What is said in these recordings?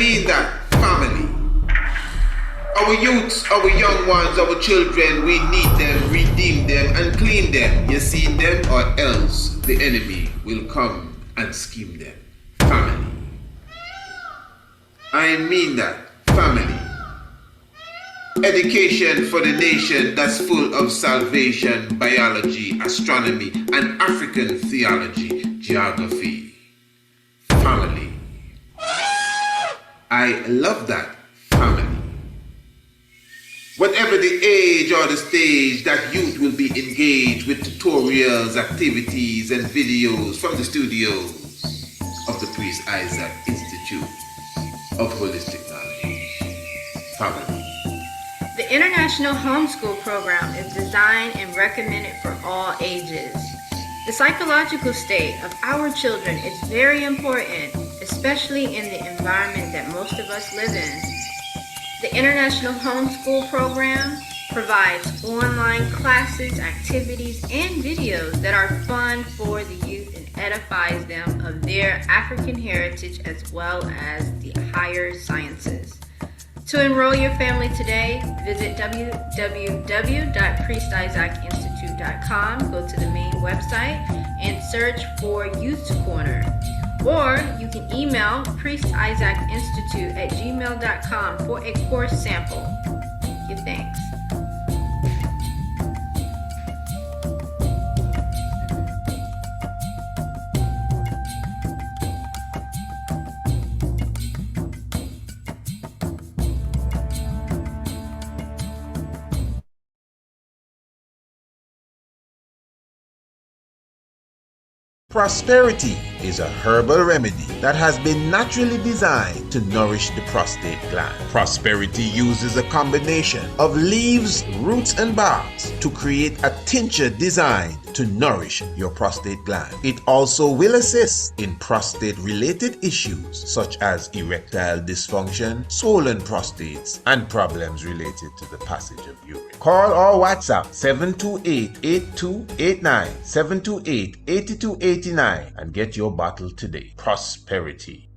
mean that, family. Our youths, our young ones, our children, we need them, redeem them, and clean them. You see them, or else the enemy will come and scheme them. Family. I mean that, family. Education for the nation that's full of salvation, biology, astronomy, and African theology, geography. Family. I love that, family. Whatever the age or the stage, that youth will be engaged with tutorials, activities, and videos from the studios of the Priest Isaac Institute of Holistic Knowledge. Family. The International Homeschool Program is designed and recommended for all ages. The psychological state of our children is very important, especially in the environment that most of us live in. The International Homeschool Program provides online classes, activities, and videos that are fun for the youth and edifies them of their African heritage as well as the higher sciences. To enroll your family today, visit www.priestisaacinstitute.com, go to the main website, and search for Youth Corner. Or you can email priestisaacinstitute@gmail.com for a course sample. Give thanks. Prosperity is a herbal remedy that has been naturally designed to nourish the prostate gland. Prosperity uses a combination of leaves, roots, and barks to create a tincture designed to nourish your prostate gland. It also will assist in prostate-related issues such as erectile dysfunction, swollen prostates, and problems related to the passage of urine. Call or WhatsApp 728-8289, 728-8289 and get your bottle today. Prosperity.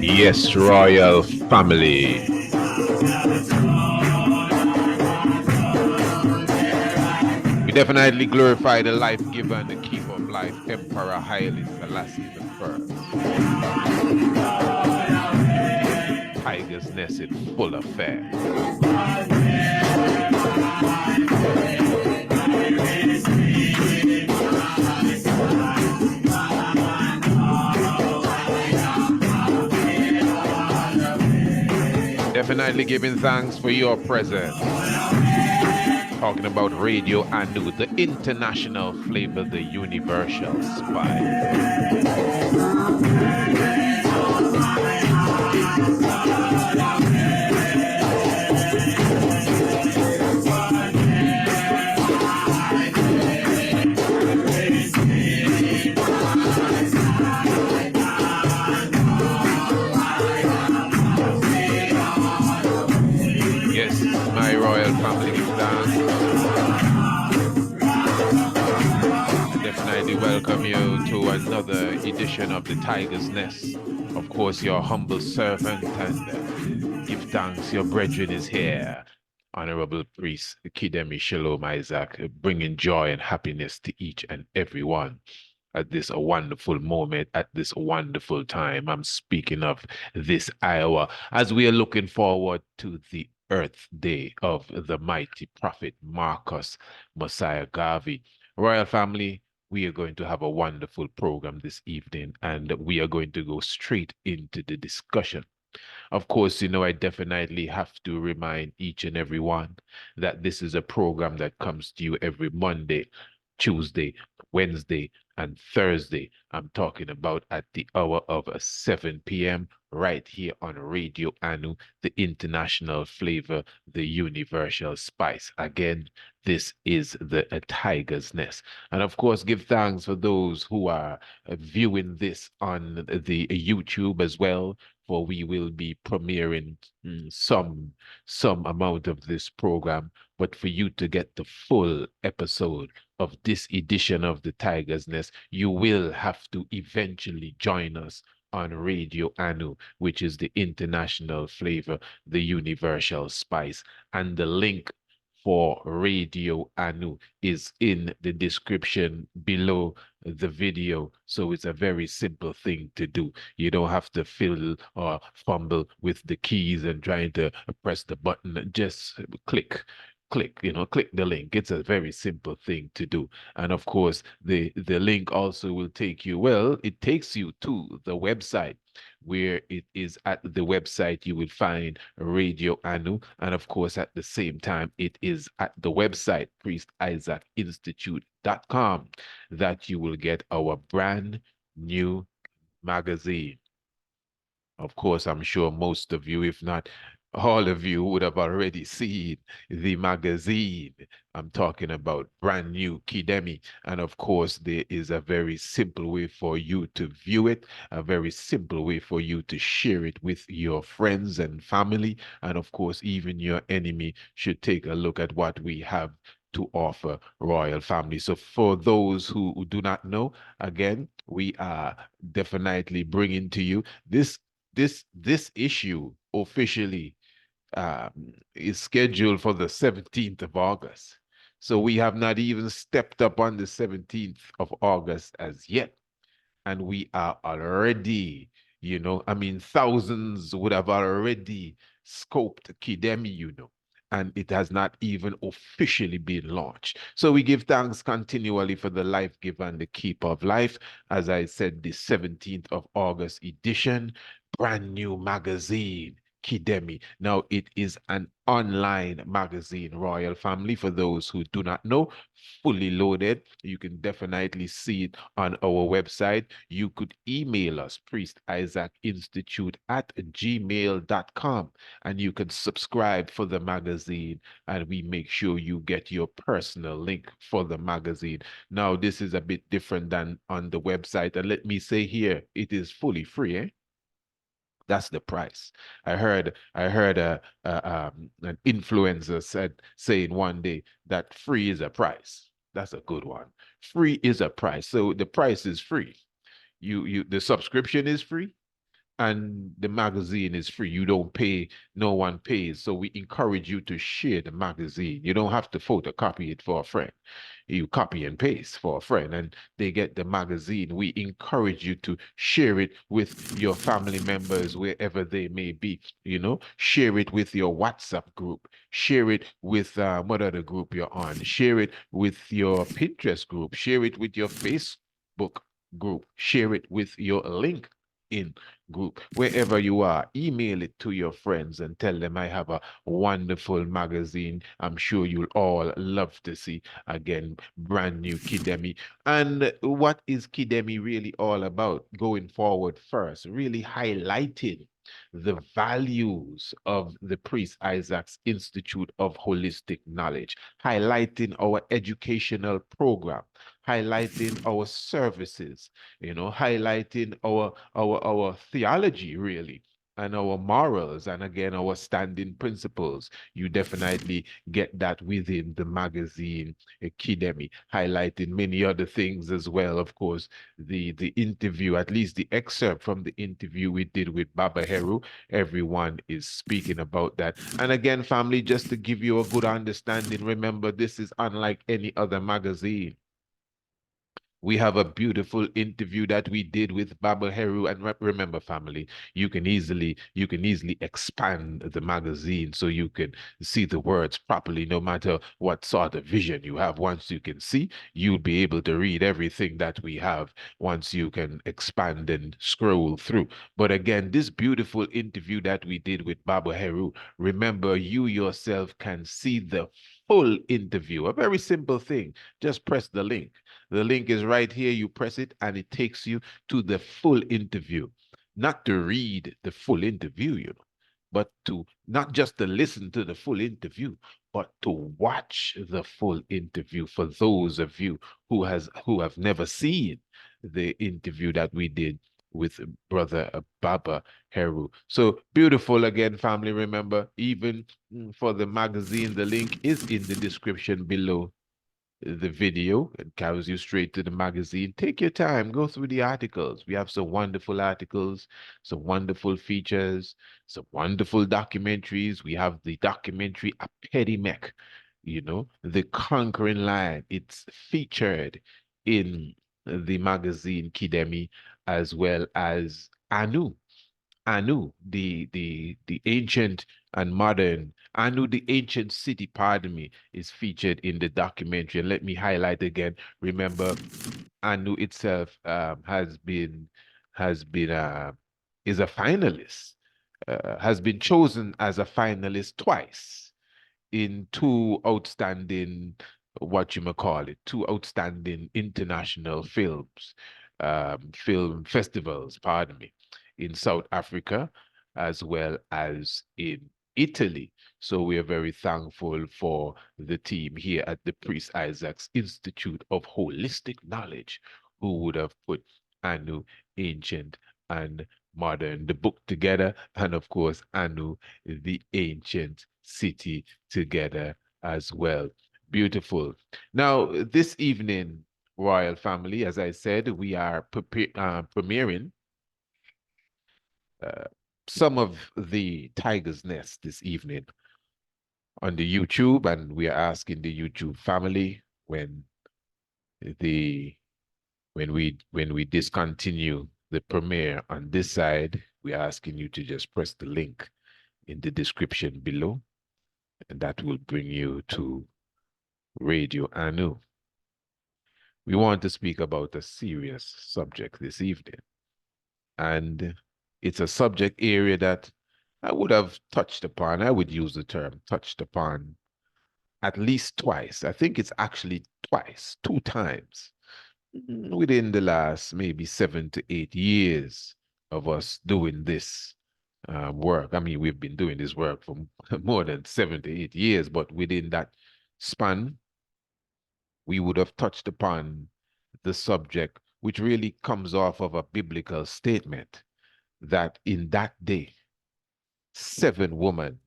Yes, royal family. We definitely glorify the life giver and the keeper of life, Emperor Haile Selassie I. Tiger's Nest in full affair. definitely giving thanks for your presence. Talking about Radio Anu, the international flavor, the universal spice. Yes, my royal family give thanks. Definitely welcome you to another edition of the Tiger's Nest. Of course, your humble servant, and give thanks, your brethren is here. Honorable Priest Kidemi Shalom Isaac, bringing joy and happiness to each and every one at this wonderful moment, at this wonderful time. I'm speaking of this hour as we are looking forward to the Earth Day of the mighty prophet Marcus Messiah Garvey. Royal family, we are going to have a wonderful program this evening, and we are going to go straight into the discussion. Of course, I definitely have to remind each and every one that this is a program that comes to you every Monday, Tuesday, Wednesday, and Thursday. I'm talking about at the hour of 7 p.m. right here on Radio Anu, the international flavor, the universal spice. Again, this is the Tiger's Nest. And of course, give thanks for those who are viewing this on the YouTube as well, for we will be premiering some amount of this program. But for you to get the full episode of this edition of the Tiger's Nest, you will have to eventually join us on Radio Anu, which is the international flavor, the universal spice. And the link for Radio Anu is in the description below the video. So it's a very simple thing to do. You don't have to fill or fumble with the keys and trying to press the button. Just click the link. It's a very simple thing to do. And of course, the link also will take you, it takes you to the website, where it is at the website you will find Radio Anu. And of course, at the same time, it is at the website priestisaacinstitute.com that you will get our brand new magazine. Of course, I'm sure most of you, if not all of you, would have already seen the magazine. I'm talking about brand new Kidemi. And of course, there is a very simple way for you to view it, a very simple way for you to share it with your friends and family. And of course, even your enemy should take a look at what we have to offer, royal family. So for those who do not know, again, we are definitely bringing to you this issue officially is scheduled for the 17th of August. So we have not even stepped up on the 17th of August as yet. And we are already, thousands would have already scoped Kidemi, and it has not even officially been launched. So we give thanks continually for the life giver and the keeper of life. As I said, the 17th of August edition, brand new magazine, Kidemi. Now, it is an online magazine, royal family, for those who do not know, fully loaded. You can definitely see it on our website. You could email us, priestisaacinstitute@gmail.com, and you can subscribe for the magazine, and we make sure you get your personal link for the magazine. Now, this is a bit different than on the website, and let me say here, it is fully free, eh? That's the price. I heard an influencer saying one day that free is a price. That's a good one. Free is a price. So the price is free. The subscription is free, and the magazine is free. You don't pay, no one pays. So we encourage you to share the magazine. You don't have to photocopy it for a friend. You copy and paste for a friend and they get the magazine. We encourage you to share it with your family members wherever they may be. Share it with your WhatsApp group. Share it with what other group you're on. Share it with your Pinterest group. Share it with your Facebook group. Share it with your LinkedIn group, wherever you are, email it to your friends and tell them I have a wonderful magazine. I'm sure you'll all love to see. Again, brand new Kidemi. And what is Kidemi really all about going forward first? Really highlighting the values of the Priest Isaac's Institute of Holistic Knowledge, highlighting our educational program, highlighting our services, highlighting our theology really, and our morals, and again our standing principles. You definitely get that within the magazine Kidemi, highlighting many other things as well. Of course, the interview, at least the excerpt from the interview we did with Baba Heru, everyone is speaking about that. And again, family, just to give you a good understanding, remember, this is unlike any other magazine. We have a beautiful interview that we did with Baba Heru, and remember, family, you can easily expand the magazine so you can see the words properly, no matter what sort of vision you have. Once you can see, you'll be able to read everything that we have once you can expand and scroll through. But again, this beautiful interview that we did with Baba Heru, remember, you yourself can see the full interview. A very simple thing. Just press the link. The link is right here. You press it and it takes you to the full interview. Not to read the full interview, but to not just to listen to the full interview, but to watch the full interview. For those of you who have never seen the interview that we did with Brother Baba Heru. So beautiful again, family. Remember, even for the magazine, the link is in the description below the video. It carries you straight to the magazine. Take your time, go through the articles. We have some wonderful articles, some wonderful features, some wonderful documentaries. We have the documentary A Petty Mech, the Conquering Lion. It's featured in the magazine Kidemi, as well as Anu, the ancient and modern, Anu, the ancient city, pardon me, is featured in the documentary. And let me highlight again, remember, Anu itself has been is a finalist, has been chosen as a finalist twice in two outstanding, what you may call it, two outstanding international film festivals, pardon me, in South Africa as well as in Italy. So we are very thankful for the team here at the Priest Isaac's Institute of Holistic Knowledge, who would have put Anu, Ancient and Modern, the book together, and of course, Anu, the Ancient City, together as well. Beautiful. Now, this evening, royal family, as I said, we are premiering some of the Tiger's Nest this evening on the YouTube, and we are asking the YouTube family when we discontinue the premiere on this side, we're asking you to just press the link in the description below, and that will bring you to Radio Anu. We want to speak about a serious subject this evening, and it's a subject area that I would have touched upon. I would use the term touched upon at least twice. I think it's actually twice, two times within the last maybe 7 to 8 years of us doing this work. I mean, we've been doing this work for more than 7 to 8 years, but within that span, we would have touched upon the subject, which really comes off of a biblical statement that in that day, 7 women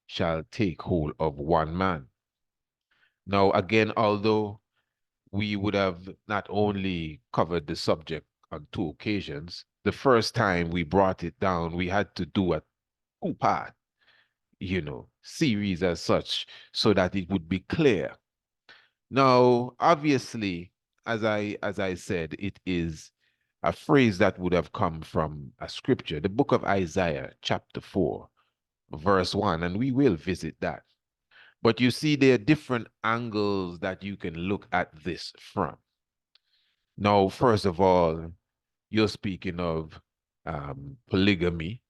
shall take hold of 1 man. Now, again, although we would have not only covered the subject on 2 occasions, the first time we brought it down, we had to do a 2-part, series as such, so that it would be clear. Now, obviously, as I said, it is a phrase that would have come from a scripture, the book of Isaiah, chapter 4, verse 1, and we will visit that. But you see, there are different angles that you can look at this from. Now, first of all, you're speaking of polygamy,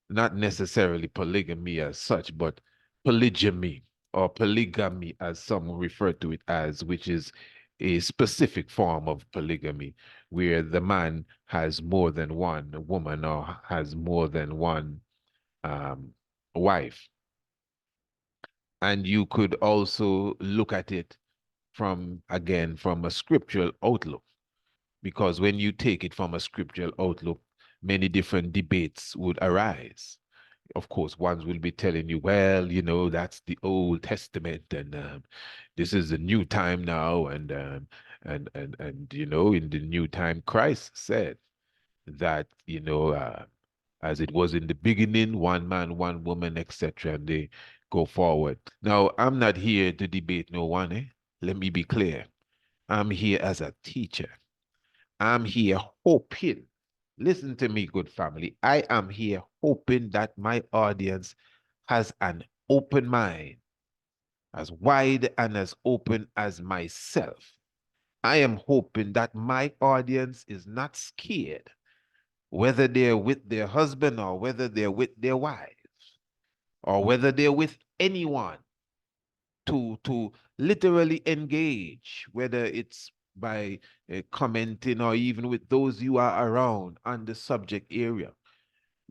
not necessarily polygamy as such, but polygamy or polygamy as some refer to it as, which is a specific form of polygamy where the man has more than one woman or has more than one um, wife. And you could also look at it from, again, from a scriptural outlook, because when you take it from a scriptural outlook, many different debates would arise. Of course, ones will be telling you, well, you know, that's the Old Testament, and this is the new time now, and you know, in the new time, Christ said that, you know, as it was in the beginning, one man, one woman, etc., and they go forward. Now, I'm not here to debate no one, eh? Let me be clear. I'm here as a teacher. I'm here hoping, listen to me, good family. I am here hoping that my audience has an open mind, as wide and as open as myself. I am hoping that my audience is not scared, whether they're with their husband or whether they're with their wives or whether they're with anyone, to literally engage, whether it's by commenting or even with those you are around on the subject area,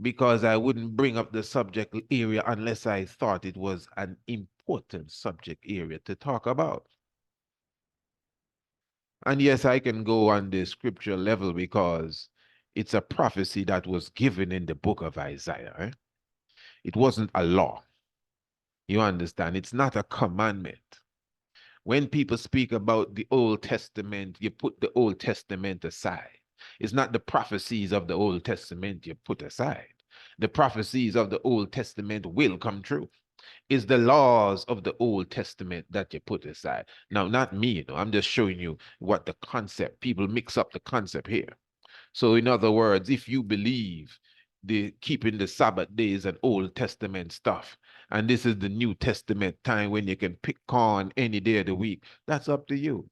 because I wouldn't bring up the subject area unless I thought it was an important subject area to talk about. And yes, I can go on the scriptural level because it's a prophecy that was given in the book of Isaiah. Eh? It wasn't a law. You understand? It's not a commandment. When people speak about the Old Testament, you put the Old Testament aside. It's not the prophecies of the Old Testament you put aside. The prophecies of the Old Testament will come true. It's the laws of the Old Testament that you put aside. Now, not me, you know, I'm just showing you what the concept, people mix up the concept here. So in other words, if you believe the keeping the Sabbath days and Old Testament stuff, and this is the New Testament time when you can pick corn any day of the week, that's up to you.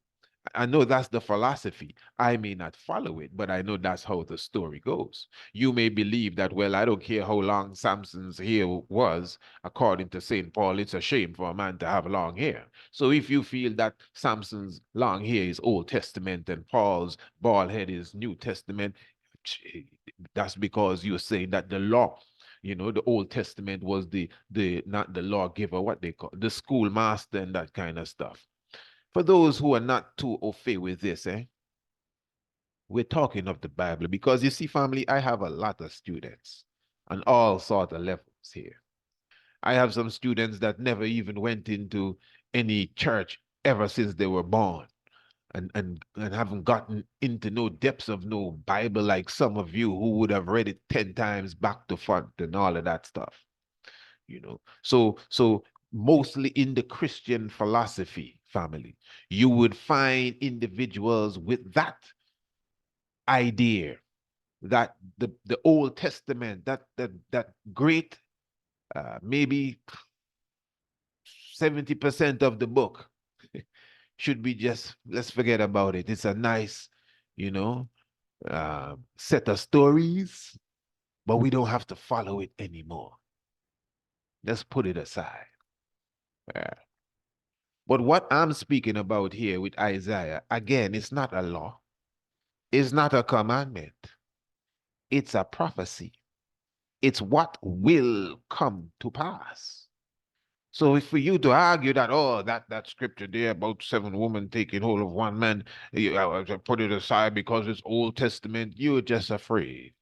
I know that's the philosophy. I may not follow it, but I know that's how the story goes. You may believe that, well, I don't care how long Samson's hair was. According to St. Paul, it's a shame for a man to have long hair. So if you feel that Samson's long hair is Old Testament and Paul's bald head is New Testament, that's because you're saying that the law, you know, the Old Testament was the not the lawgiver, what they call the schoolmaster and that kind of stuff. For those who are not too au fait with this, we're talking of the Bible because you see, family, I have a lot of students on all sorts of levels here. I have some students that never even went into any church ever since they were born, and haven't gotten into no depths of no Bible like some of you who would have read it 10 times back to front and all of that stuff. You know, so mostly in the Christian philosophy, family, you would find individuals with that idea that the Old Testament, that great, maybe 70% of the book should be just, let's forget about it. It's a nice, you know, set of stories, but we don't have to follow it anymore. Let's put it aside. But what I'm speaking about here with Isaiah, again, it's not a law. It's not a commandment. It's a prophecy. It's what will come to pass. So if for you to argue that, oh, that scripture there about 7 women taking hold of one man, you put it aside because it's Old Testament, you're just afraid.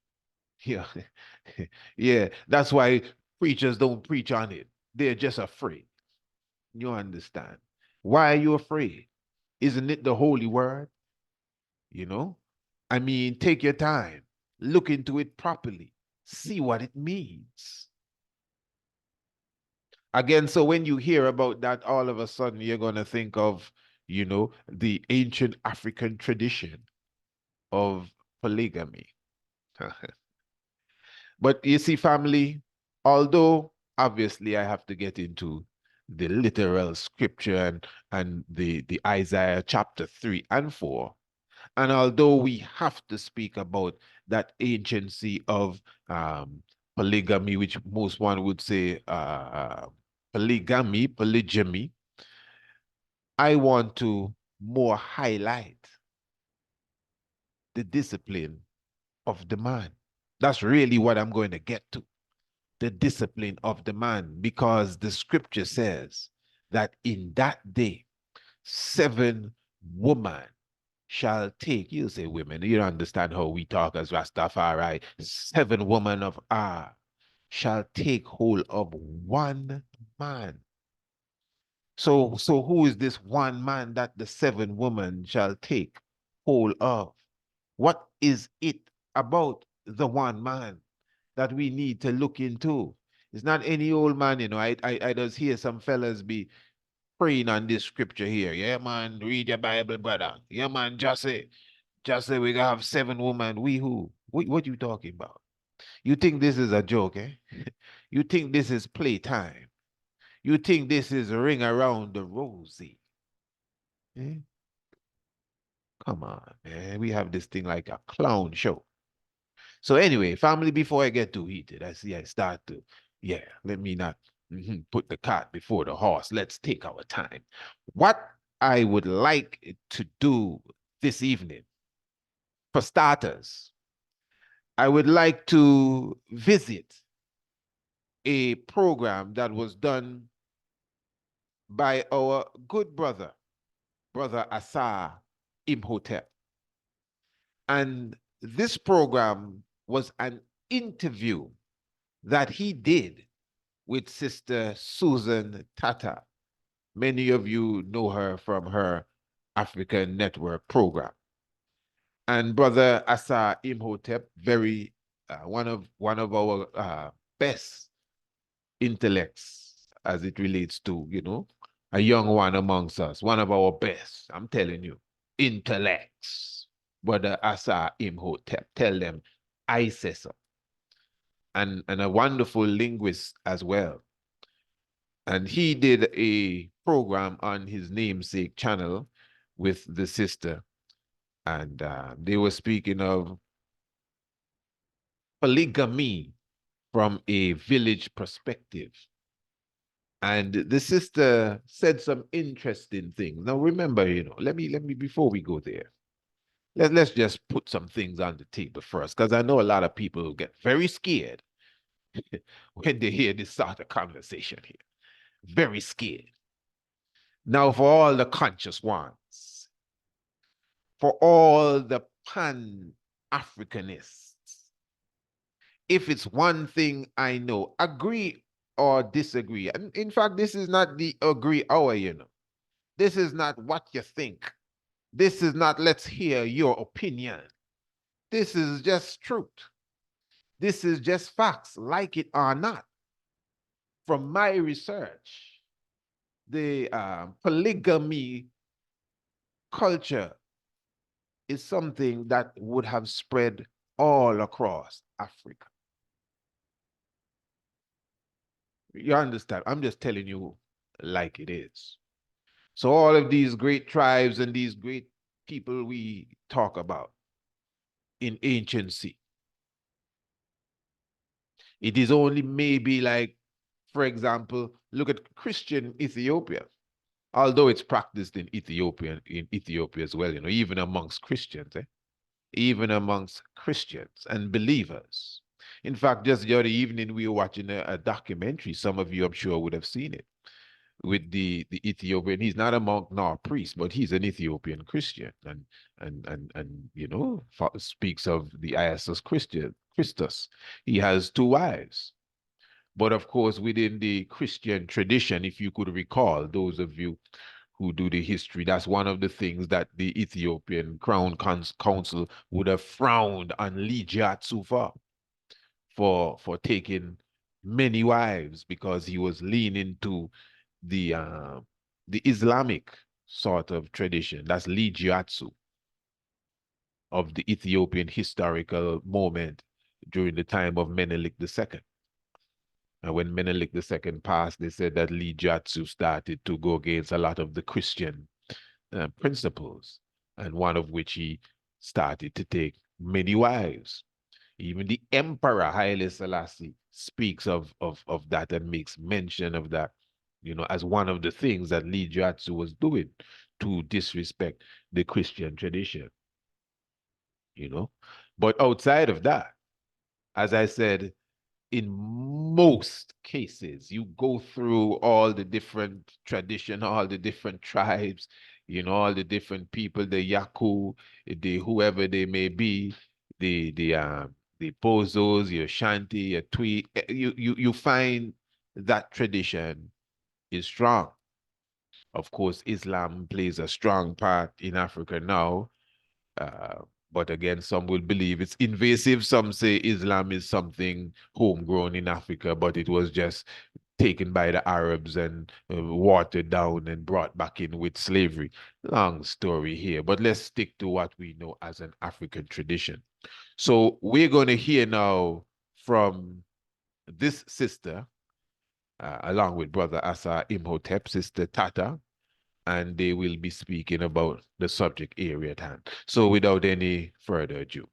Yeah. Yeah, that's why preachers don't preach on it. They're just afraid. You understand? Why are you afraid? Isn't it the holy word? You know? I mean, take your time, look into it properly, see what it means. Again, so when you hear about that, all of a sudden you're going to think of, you know, the ancient African tradition of polygamy. But you see, family, although obviously I have to get into the literal scripture and the Isaiah chapter 3 and 4, And although we have to speak about that agency of polygamy, which most one would say polygamy, I want to more highlight the discipline of the man. That's really what I'm going to get to. The discipline of the man, because the scripture says that in that day, 7 women shall take, you say women, you don't understand how we talk as Rastafari, 7 women of shall take hold of one man. So who is this one man that the 7 women shall take hold of? What is it about the one man that we need to look into? It's not any old man, you know. I just hear some fellas be praying on this scripture here. Yeah, man, read your Bible, brother. Yeah, man, just say we gonna have 7 women. We who? What you talking about? You think this is a joke, eh? You think this is playtime? You think this is ring around the rosy? Eh? Come on, man. We have this thing like a clown show. So anyway, family, before I get too heated, I see I start to, let me not put the cart before the horse. Let's take our time. What I would like to do this evening, for starters, I would like to visit a program that was done by our good brother Asar Imhotep. And this program was an interview that he did with Sister Susan Tata. Many of you know her from her African Network program. And Brother Asar Imhotep, very one of our best intellects as it relates to, a young one amongst us, one of our best, I'm telling you, intellects. Brother Asar Imhotep, tell them I say so. And a wonderful linguist as well. And he did a program on his namesake channel with the sister. And they were speaking of polygamy from a village perspective. And the sister said some interesting things. Now, remember, let me, before we go there, let's just put some things on the table first, because I know a lot of people get very scared when they hear this sort of conversation here. Very scared. Now, for all the conscious ones, for all the Pan-Africanists, if it's one thing I know, agree or disagree. And in fact, this is not the agree hour, This is not what you think. This is not let's hear your opinion. This is just truth. This is just facts, like it or not. From my research, the polygamy culture is something that would have spread all across Africa. You understand? I'm just telling you like it is. So all of these great tribes and these great people we talk about in anciency, it is only maybe like, for example, look at Christian Ethiopia. Although it's practiced in Ethiopia as well, even amongst Christians, even amongst Christians and believers. In fact, just the other evening, we were watching a documentary. Some of you, I'm sure, would have seen it, with the Ethiopian. He's not a monk nor a priest, but he's an Ethiopian Christian, and speaks of the Iesous Christus. He has 2 wives. But of course, within the Christian tradition, if you could recall, those of you who do the history, that's one of the things that the Ethiopian Crown Council would have frowned on Lijiatsu for taking many wives, because he was leaning to the Islamic sort of tradition. That's Lijiatsu of the Ethiopian historical moment during the time of Menelik II. And when Menelik II passed, they said that Lijiatsu started to go against a lot of the Christian principles, and one of which he started to take many wives. Even the Emperor Haile Selassie speaks of that and makes mention of that, as one of the things that Lee Jiatsu was doing to disrespect the Christian tradition, But outside of that, as I said, in most cases, you go through all the different tradition, all the different tribes, all the different people, the Yaku, the whoever they may be, the Bozos, your Shanti, your Twi, you find that tradition is strong. Of course, Islam plays a strong part in Africa now. But again, some will believe it's invasive. Some say Islam is something homegrown in Africa, but it was just taken by the Arabs and watered down and brought back in with slavery. Long story here, but let's stick to what we know as an African tradition. So we're going to hear now from this sister, along with Brother Asa Imhotep, Sister Tata, and they will be speaking about the subject area at hand. So without any further ado.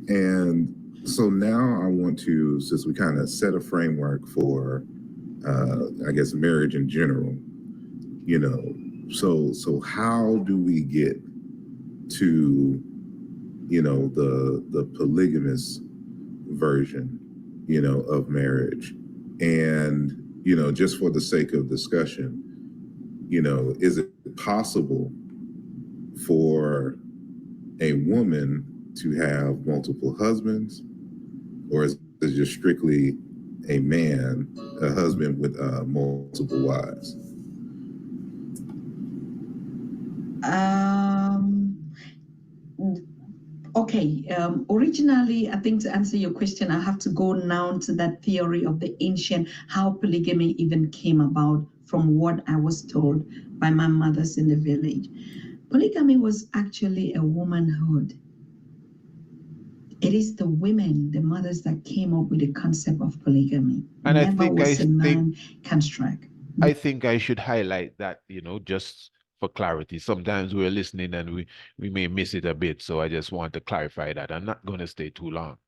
And so now I want to, since we kind of set a framework for, I guess, marriage in general, so how do we get to, the polygamous version, of marriage? And, just for the sake of discussion, is it possible for a woman to have multiple husbands, or is it just strictly a man, a husband with multiple wives? Okay, originally, I think to answer your question, I have to go now to that theory of the ancient, how polygamy even came about, from what I was told by my mothers in the village. Polygamy was actually a womanhood. It is the women, the mothers, that came up with the concept of polygamy. And Never was a man construct. I think I should highlight that, just for clarity. Sometimes we're listening and we may miss it a bit. So I just want to clarify that. I'm not going to stay too long.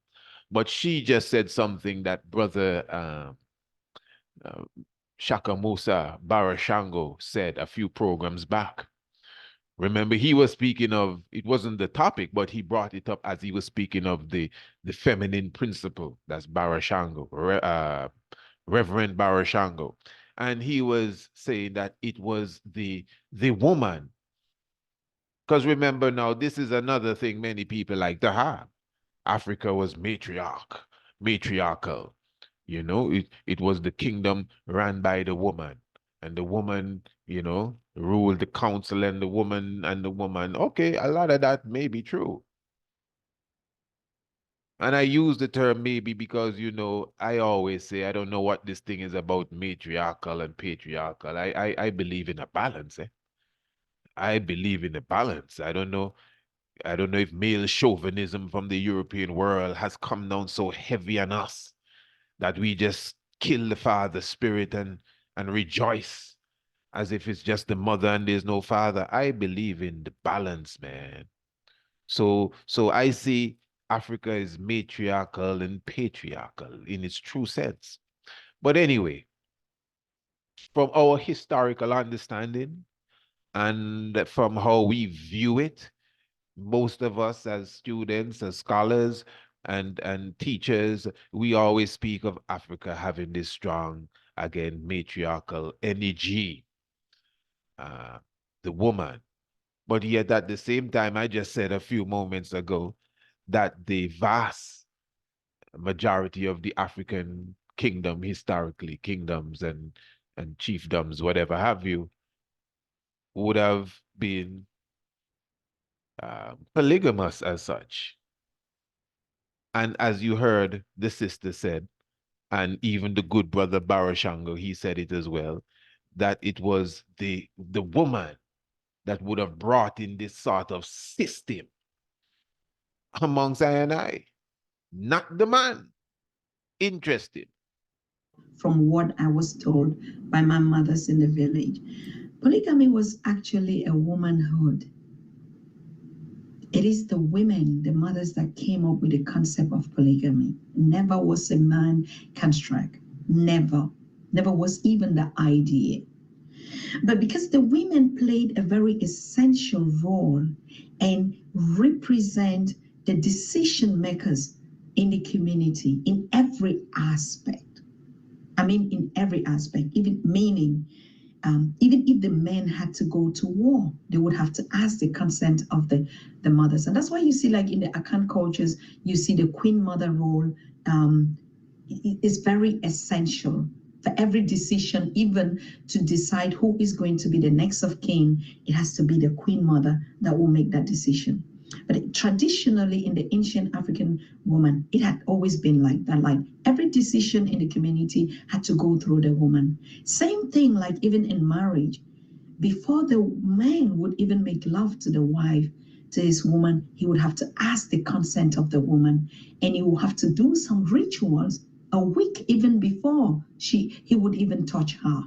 But she just said something that Brother Shaka Musa Barashango said a few programs back. Remember, he was speaking of, it wasn't the topic, but he brought it up as he was speaking of the feminine principle. That's Barashango, Reverend Barashango. And he was saying that it was the woman. Because remember now, this is another thing many people like to have. Africa was matriarchal. It was the kingdom ran by the woman. And the woman, ruled the council, and the woman. Okay, a lot of that may be true. And I use the term maybe because, I always say I don't know what this thing is about matriarchal and patriarchal. I believe in a balance. I believe in a balance. I don't know if male chauvinism from the European world has come down so heavy on us that we just kill the father spirit and rejoice as if it's just the mother and there's no father. I believe in the balance, man. So I see Africa is matriarchal and patriarchal in its true sense. But anyway, from our historical understanding and from how we view it, most of us as students, as scholars, and teachers, we always speak of Africa having this strong, again, matriarchal energy, the woman. But yet at the same time, I just said a few moments ago that the vast majority of the African kingdom, historically, kingdoms and chiefdoms, whatever have you, would have been polygamous as such. And as you heard, the sister said, and even the good brother Barashango, he said it as well, that it was the woman that would have brought in this sort of system amongst I and I, not the man. Interesting. From what I was told by my mothers in the village, polygamy was actually a womanhood. It is the women, the mothers that came up with the concept of polygamy. Never was a man construct. Never. Never was even the idea. But because the women played a very essential role and represent the decision makers in the community in every aspect. I mean, in every aspect, even meaning, even if the men had to go to war, they would have to ask the consent of the mothers. And that's why you see, like in the Akan cultures, you see the queen mother role is very essential. For every decision, even to decide who is going to be the next of kin, it has to be the queen mother that will make that decision. But traditionally, in the ancient African woman, it had always been like that. Like every decision in the community had to go through the woman. Same thing, like even in marriage, before the man would even make love to the wife, to his woman, he would have to ask the consent of the woman, and he will have to do some rituals a week even before he would even touch her.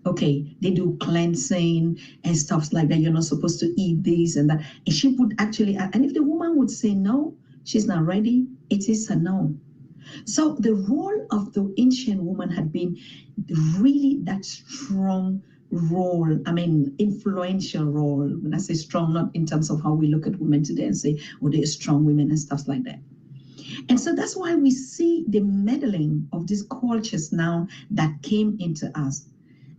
Okay, they do cleansing and stuff like that. You're not supposed to eat this and that. And she would actually, and if the woman would say no, she's not ready, it is a no. So the role of the ancient woman had been really that strong role, I mean, influential role. When I say strong, not in terms of how we look at women today and say, oh, they're strong women and stuff like that. And so that's why we see the meddling of these cultures now that came into us.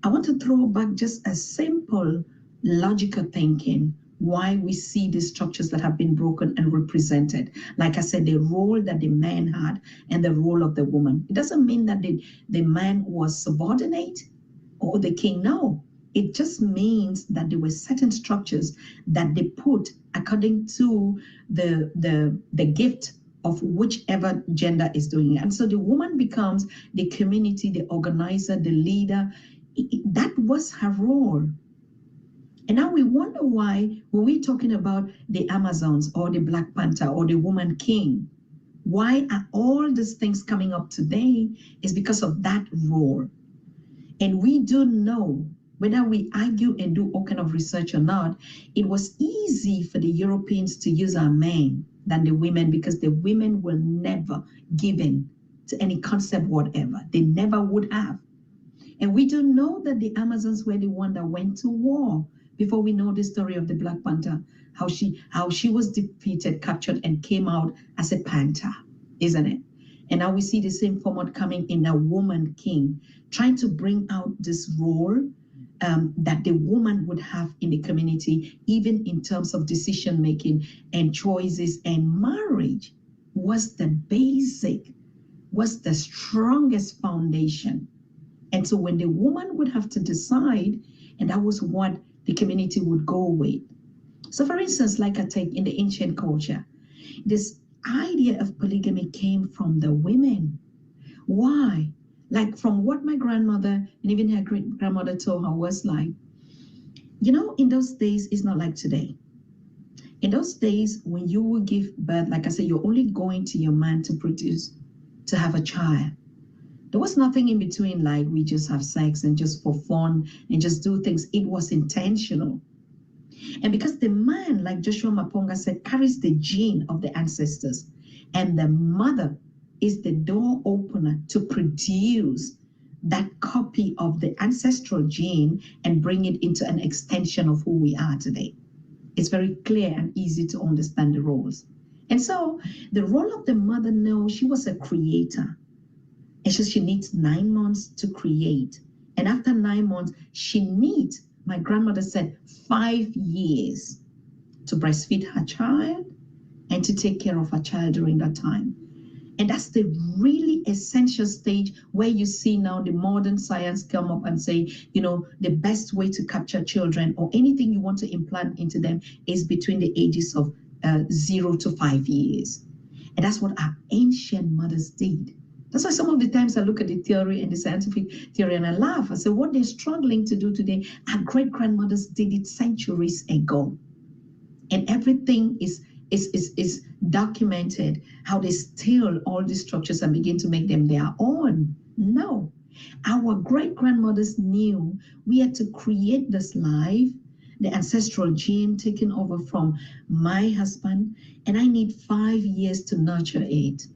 I want to throw back just a simple logical thinking why we see these structures that have been broken and represented. Like I said, the role that the man had and the role of the woman. It doesn't mean that the man was subordinate or the king. No, it just means that there were certain structures that they put according to the gift of whichever gender is doing it. And so the woman becomes the community, the organizer, the leader. That was her role. And now we wonder why, when we're talking about the Amazons or the Black Panther or the Woman King, why are all these things coming up today is because of that role. And we do know, whether we argue and do all kind of research or not, it was easy for the Europeans to use our men than the women, because the women were never given to any concept whatever. They never would have. And we do know that the Amazons were the one that went to war before we know the story of the Black Panther, how she was defeated, captured, and came out as a panther, isn't it? And now we see the same format coming in a woman king, trying to bring out this role that the woman would have in the community, even in terms of decision making and choices. And marriage was the basic, was the strongest foundation. And so when the woman would have to decide, and that was what the community would go with. So for instance, like I take in the ancient culture, this idea of polygamy came from the women. Why? Like from what my grandmother and even her great grandmother told her was like, you know, in those days, it's not like today. In those days, when you would give birth, like I said, you're only going to your man to produce, to have a child. There was nothing in between, like we just have sex and just for fun and just do things. It was intentional. And because the man, like Joshua Maponga said, carries the gene of the ancestors, and the mother is the door opener to produce that copy of the ancestral gene and bring it into an extension of who we are today. It's very clear and easy to understand the roles. And so the role of the mother, no, she was a creator. And so she needs 9 months to create. And after 9 months, she needs, my grandmother said, 5 years to breastfeed her child and to take care of her child during that time. And that's the really essential stage where you see now the modern science come up and say, you know, the best way to capture children or anything you want to implant into them is between the ages of 0 to 5 years. And that's what our ancient mothers did. That's why some of the times I look at the theory and the scientific theory and I laugh. I say, what they're struggling to do today, our great-grandmothers did it centuries ago. And everything is documented, how they steal all these structures and begin to make them their own. No. Our great-grandmothers knew we had to create this life the ancestral gene taken over from my husband, and I need 5 years to nurture it.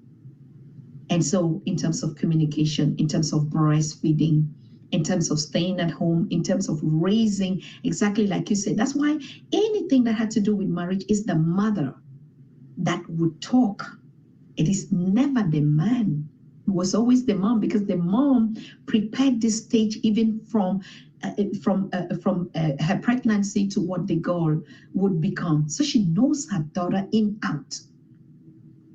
And so in terms of communication, in terms of breastfeeding, in terms of staying at home, in terms of raising, exactly like you said, that's why anything that had to do with marriage is the mother that would talk. It is never the man. It was always the mom, because the mom prepared this stage even from her pregnancy to what the girl would become. So she knows her daughter in out.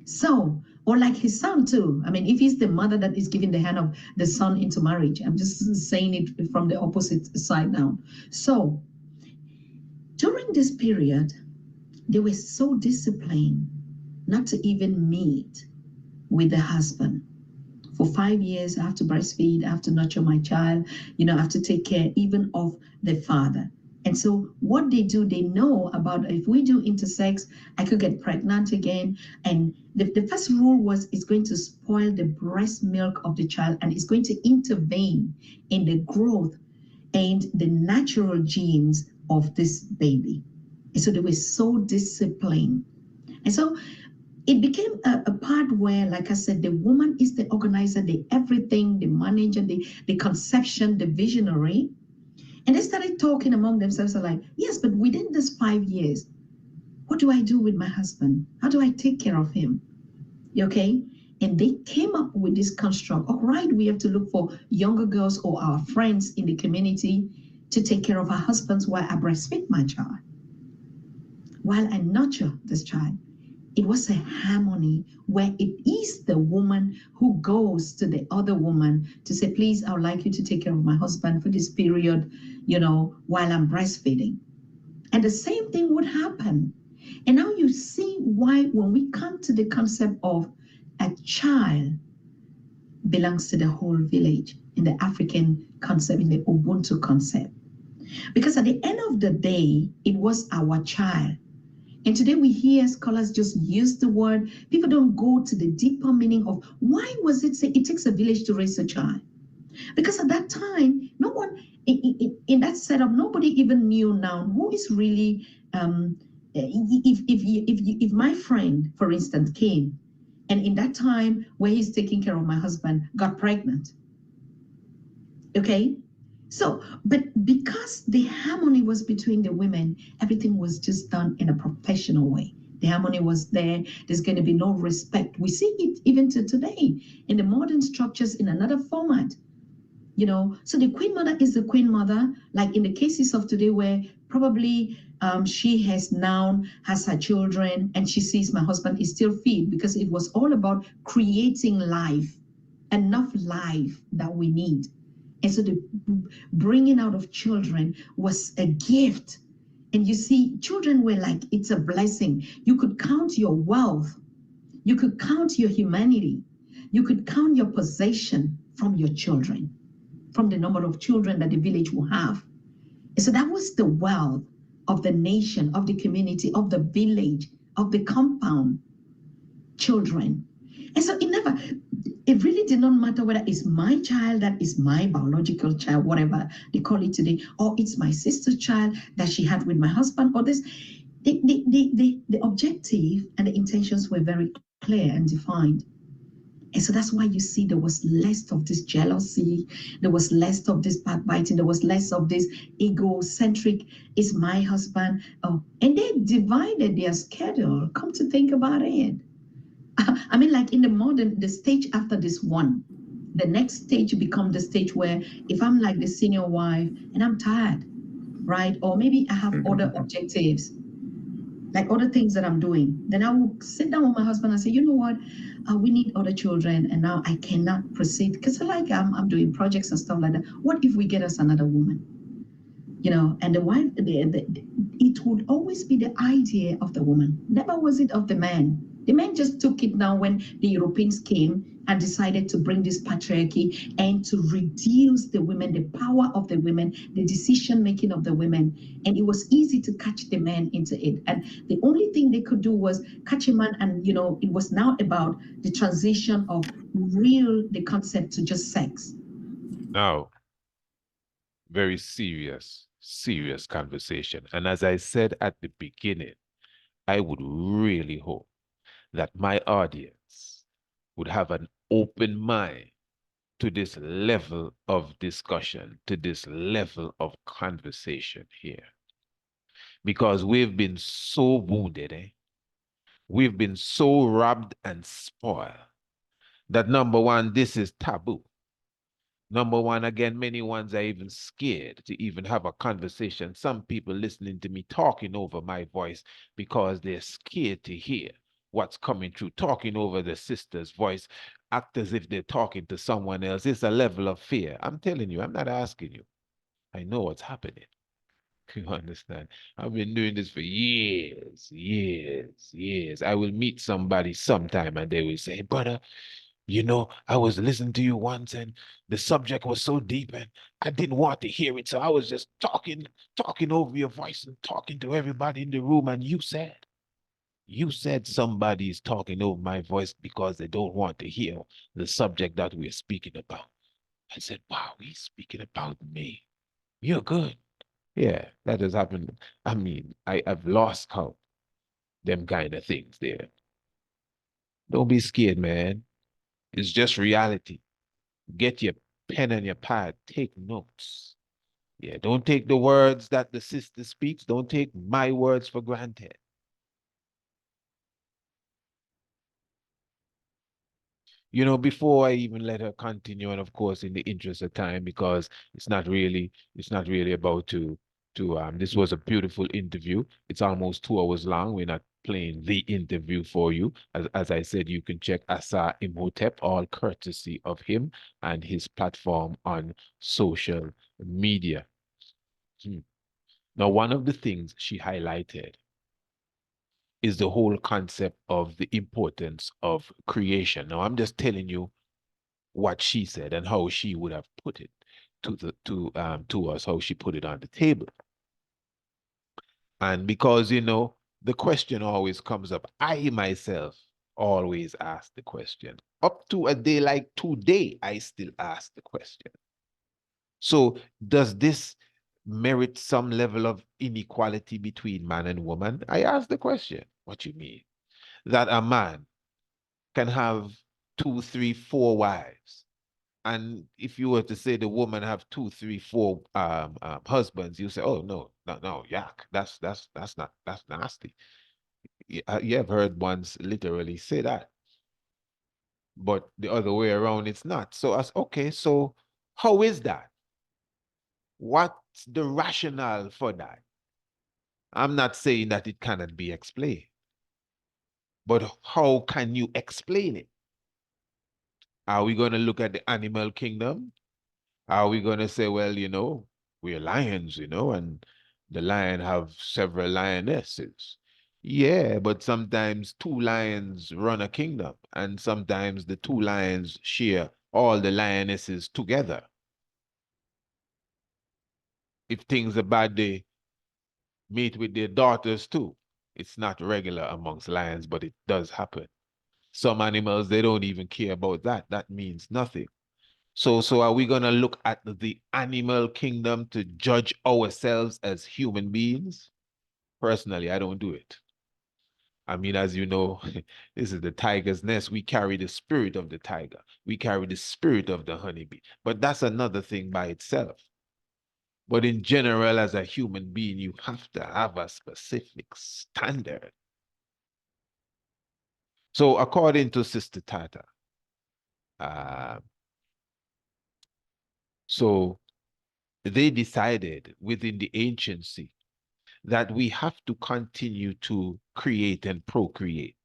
So, or like his son too. I mean, if he's the mother that is giving the hand of the son into marriage, I'm just saying it from the opposite side now. So during this period, they were so disciplined not to even meet with the husband. For 5 years, I have to breastfeed, I have to nurture my child, I have to take care even of the father. And so what they do, they know about, if we do intersex, I could get pregnant again. And the first rule was it's going to spoil the breast milk of the child, and it's going to intervene in the growth and the natural genes of this baby. And so they were so disciplined. And so it became a part where, like I said, the woman is the organizer, the everything, the manager, the conception, the visionary. And they started talking among themselves, like, yes, but within this 5 years, what do I do with my husband? How do I take care of him? Okay? And they came up with this construct. All right, we have to look for younger girls or our friends in the community to take care of our husbands while I breastfeed my child, while I nurture this child. It was a harmony where it is the woman who goes to the other woman to say, please, I would like you to take care of my husband for this period, while I'm breastfeeding. And the same thing would happen. And now you see why when we come to the concept of a child belongs to the whole village in the African concept, in the Ubuntu concept. Because at the end of the day, it was our child. And today we hear scholars just use the word. People don't go to the deeper meaning of why was it say it takes a village to raise a child? Because at that time, no one in that setup, nobody even knew now who is really. If my friend, for instance, came, and in that time where he's taking care of my husband, got pregnant. Okay. So, but because the harmony was between the women, everything was just done in a professional way. The harmony was there. There's going to be no respect. We see it even to today in the modern structures in another format. So the queen mother is the queen mother, like in the cases of today where probably she has her children, and she sees my husband is still feed, because it was all about creating life, enough life that we need. And so the bringing out of children was a gift. And you see, children were like, it's a blessing. You could count your wealth. You could count your humanity. You could count your possession from your children, from the number of children that the village will have. And so that was the wealth of the nation, of the community, of the village, of the compound, children. And so it really did not matter whether it's my child, that is my biological child, whatever they call it today, or it's my sister's child that she had with my husband, or this. The objective and the intentions were very clear and defined. And so that's why you see there was less of this jealousy, there was less of this backbiting, there was less of this egocentric, it's my husband. Oh, and they divided their schedule. Come to think about it. I mean, like in the stage after this one, the next stage become the stage where if I'm like the senior wife and I'm tired, right? Or maybe I have other objectives, like other things that I'm doing, then I will sit down with my husband and say, you know what, we need other children, and now I cannot proceed because I'm doing projects and stuff like that. What if we get us another woman? And the wife, it would always be the idea of the woman. Never was it of the man. The men just took it now when the Europeans came and decided to bring this patriarchy and to reduce the women, the power of the women, the decision-making of the women. And it was easy to catch the men into it. And the only thing they could do was catch a man, and, it was now about the transition of the concept to just sex. Now, very serious serious conversation. And as I said at the beginning, I would really hope that my audience would have an open mind to this level of discussion, to this level of conversation here. Because we've been so wounded, eh? We've been so robbed and spoiled that number one, this is taboo. Number one, again, many ones are even scared to even have a conversation. Some people listening to me talking over my voice because they're scared to hear what's coming through, talking over the sister's voice, act as if they're talking to someone else. It's a level of fear. I'm telling you, I'm not asking you. I know what's happening. You understand? I've been doing this for years, years, years. I will meet somebody sometime and they will say, brother, you know, I was listening to you once and the subject was so deep and I didn't want to hear it. So I was just talking over your voice and talking to everybody in the room. And you said somebody is talking over my voice because they don't want to hear the subject that we're speaking about. I said, wow, he's speaking about me. You're good. Yeah, that has happened. I mean, I've lost count, them kind of things there. Don't be scared, man. It's just reality. Get your pen and your pad. Take notes. Yeah, don't take the words that the sister speaks. Don't take my words for granted. You know, before I even let her continue, and of course, in the interest of time, because it's not really about this was a beautiful interview. It's almost 2 hours long. We're not playing the interview for you. As I said, you can check Asa Imhotep, all courtesy of him and his platform on social media. Now, one of the things she highlighted is the whole concept of the importance of creation. Now, I'm just telling you what she said and how she would have put it to us, how she put it on the table. And because, you know, the question always comes up, I myself always ask the question. Up to a day like today, I still ask the question. So does this merit some level of inequality between man and woman? I ask the question, what you mean? That a man can have 2, 3, 4 wives. And if you were to say the woman have 2, 3, 4 husbands, you say, oh no, yuck, that's nasty. You have heard ones literally say that, but the other way around, it's not. So okay, so how is that? What's the rationale for that? I'm not saying that it cannot be explained, but how can you explain it? Are we going to look at the animal kingdom? Are we going to say, well, you know, we're lions, you know, and the lion have several lionesses? Yeah, but sometimes 2 lions run a kingdom, and sometimes the 2 lions share all the lionesses together. If things are bad, they meet with their daughters too. It's not regular amongst lions, but it does happen. Some animals, they don't even care about that. That means nothing. So are we going to look at the animal kingdom to judge ourselves as human beings? Personally, I don't do it. I mean, as you know, this is the tiger's nest. We carry the spirit of the tiger. We carry the spirit of the honeybee. But that's another thing by itself. But in general, as a human being, you have to have a specific standard. So according to Sister Tata, so they decided within the anciency that we have to continue to create and procreate.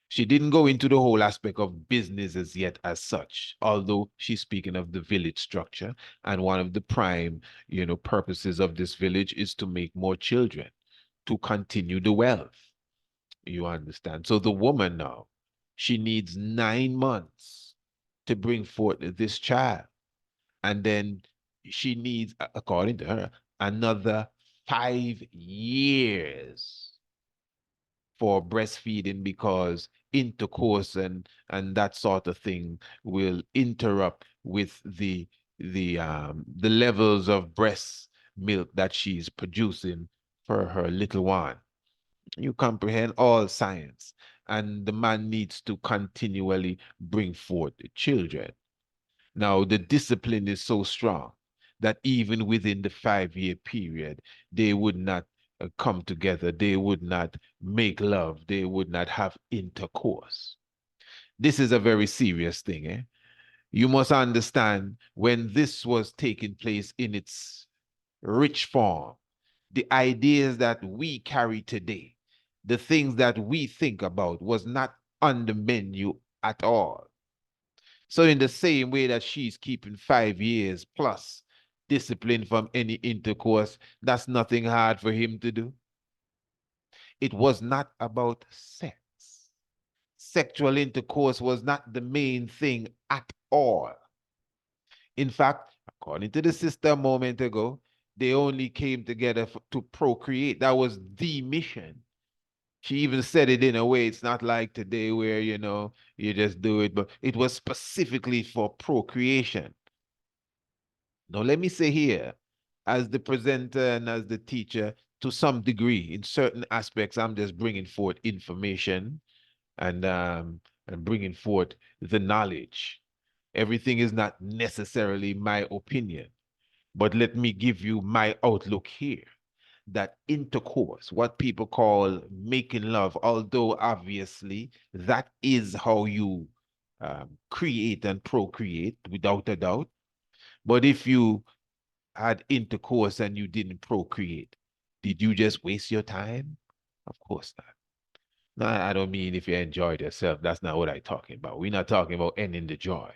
She didn't go into the whole aspect of business as yet as such, although she's speaking of the village structure. And one of the prime, you know, purposes of this village is to make more children, to continue the wealth. You understand? So the woman now, she needs 9 months to bring forth this child. And then she needs, according to her, another 5 years for breastfeeding, because intercourse and that sort of thing will interrupt with the levels of breast milk that she's producing for her little one. You comprehend all science, and the man needs to continually bring forth the children. Now, the discipline is so strong that even within the 5-year period, they would not come together, they would not make love, they would not have intercourse. This is a very serious thing. You must understand, when this was taking place in its rich form, the ideas that we carry today, the things that we think about, was not on the menu at all. So in the same way that she's keeping 5 years plus discipline from any intercourse, that's nothing hard for him to do. It was not about sex. Sexual intercourse was not the main thing at all. In fact, according to the sister a moment ago, they only came together to procreate. That was the mission. She even said it in a way, it's not like today where, you know, you just do it, but it was specifically for procreation. Now, let me say here, as the presenter and as the teacher, to some degree, in certain aspects, I'm just bringing forth information and bringing forth the knowledge. Everything is not necessarily my opinion, but let me give you my outlook here. That intercourse, what people call making love, although obviously that is how you create and procreate, without a doubt. But if you had intercourse and you didn't procreate, did you just waste your time? Of course not. No, I don't mean if you enjoyed yourself. That's not what I'm talking about. We're not talking about ending the joy.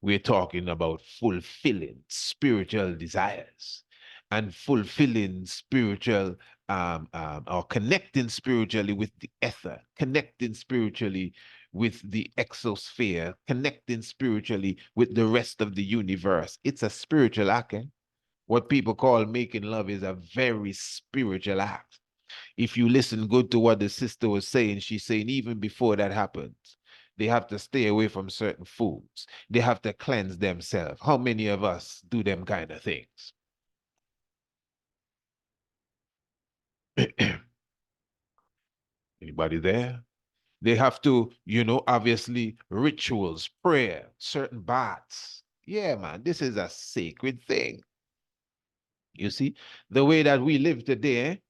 We're talking about fulfilling spiritual desires and fulfilling spiritual or connecting spiritually with the ether, connecting spiritually with the exosphere, connecting spiritually with the rest of the universe. It's a spiritual act. What people call making love is a very spiritual act. If you listen good to what the sister was saying, she's saying even before that happens, they have to stay away from certain foods. They have to cleanse themselves. How many of us do them kind of things? Anybody there? They have to, you know, obviously rituals, prayer, certain baths. Yeah, man, this is a sacred thing. You see, the way that we live today,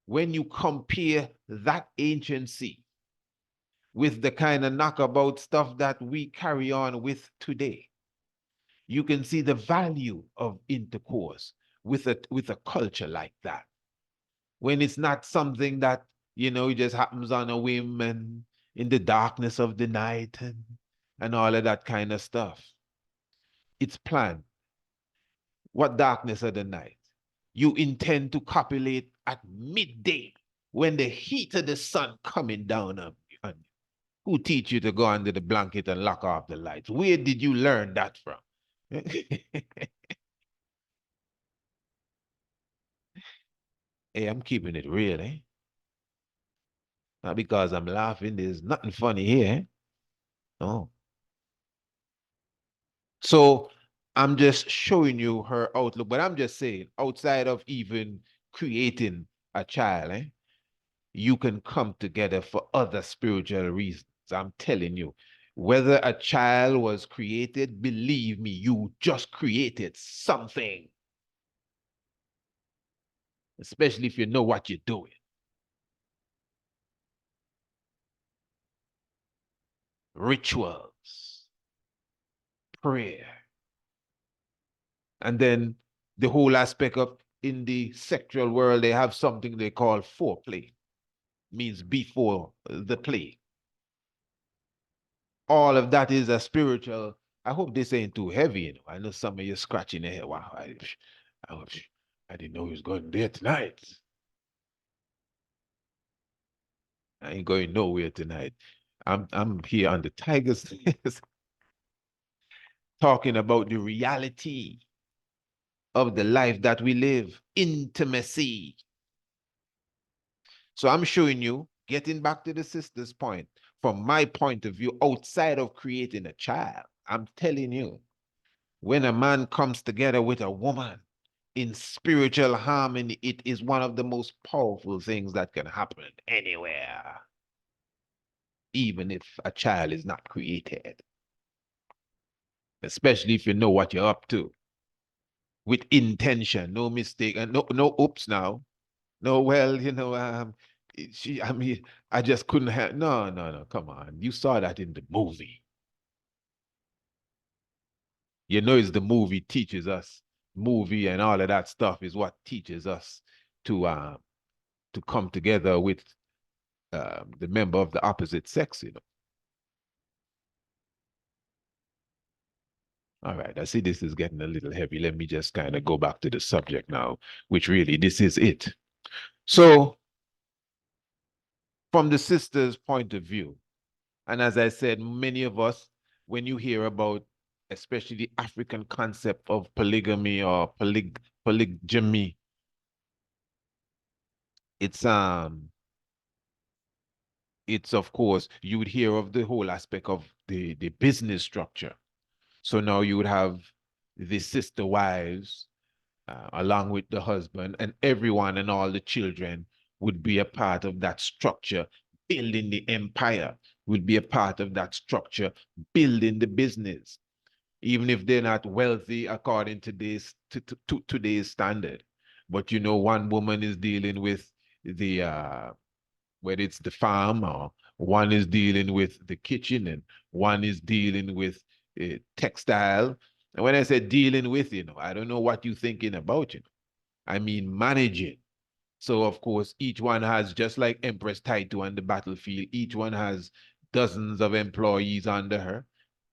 when you compare that anciency with the kind of knockabout stuff that we carry on with today, you can see the value of intercourse with a culture like that. When it's not something that, you know, it just happens on a whim and in the darkness of the night and all of that kind of stuff. It's planned. What darkness of the night? You intend to copulate at midday when the heat of the sun coming down on you. Who teach you to go under the blanket and lock off the lights? Where did you learn that from? Hey, I'm keeping it real, eh? Not because I'm laughing. There's nothing funny here. No. So I'm just showing you her outlook, but I'm just saying, outside of even creating a child, you can come together for other spiritual reasons. I'm telling you, whether a child was created, believe me, you just created something. Especially if you know what you're doing. Rituals, prayer. And then the whole aspect of, in the sexual world, they have something they call foreplay. Means before the play. All of that is a spiritual. I hope this ain't too heavy. You know? I know some of you scratching their head. Wow, I didn't know he was going there tonight. I ain't going nowhere tonight. I'm here on the Tiger's talking about the reality of the life that we live, intimacy. So I'm showing you, getting back to the sister's point, from my point of view, outside of creating a child, I'm telling you, when a man comes together with a woman, in spiritual harmony, it is one of the most powerful things that can happen anywhere, even if a child is not created, especially if you know what you're up to with intention, no mistake, and no oops now. No, well, I mean, I just couldn't have, no, come on. You saw that in the movie. You know, it's the movie teaches us, movie and all of that stuff is what teaches us to come together with the member of the opposite sex, All right, I see this is getting a little heavy. Let me just kind of go back to the subject now, which really, this is it. So, from the sister's point of view, and as I said, many of us, when you hear about, especially the African concept of polygamy or polygamy, it's of course, you would hear of the whole aspect of the business structure. So now you would have the sister wives along with the husband, and everyone and all the children would be a part of that structure, building the empire, would be a part of that structure, building the business, even if they're not wealthy according to today's standard. But one woman is dealing with the whether it's the farm, or one is dealing with the kitchen, and one is dealing with textile. And when I say dealing with, I don't know what you're thinking about, I mean managing. So of course, each one has, just like Empress Taito on the battlefield, each one has dozens of employees under her,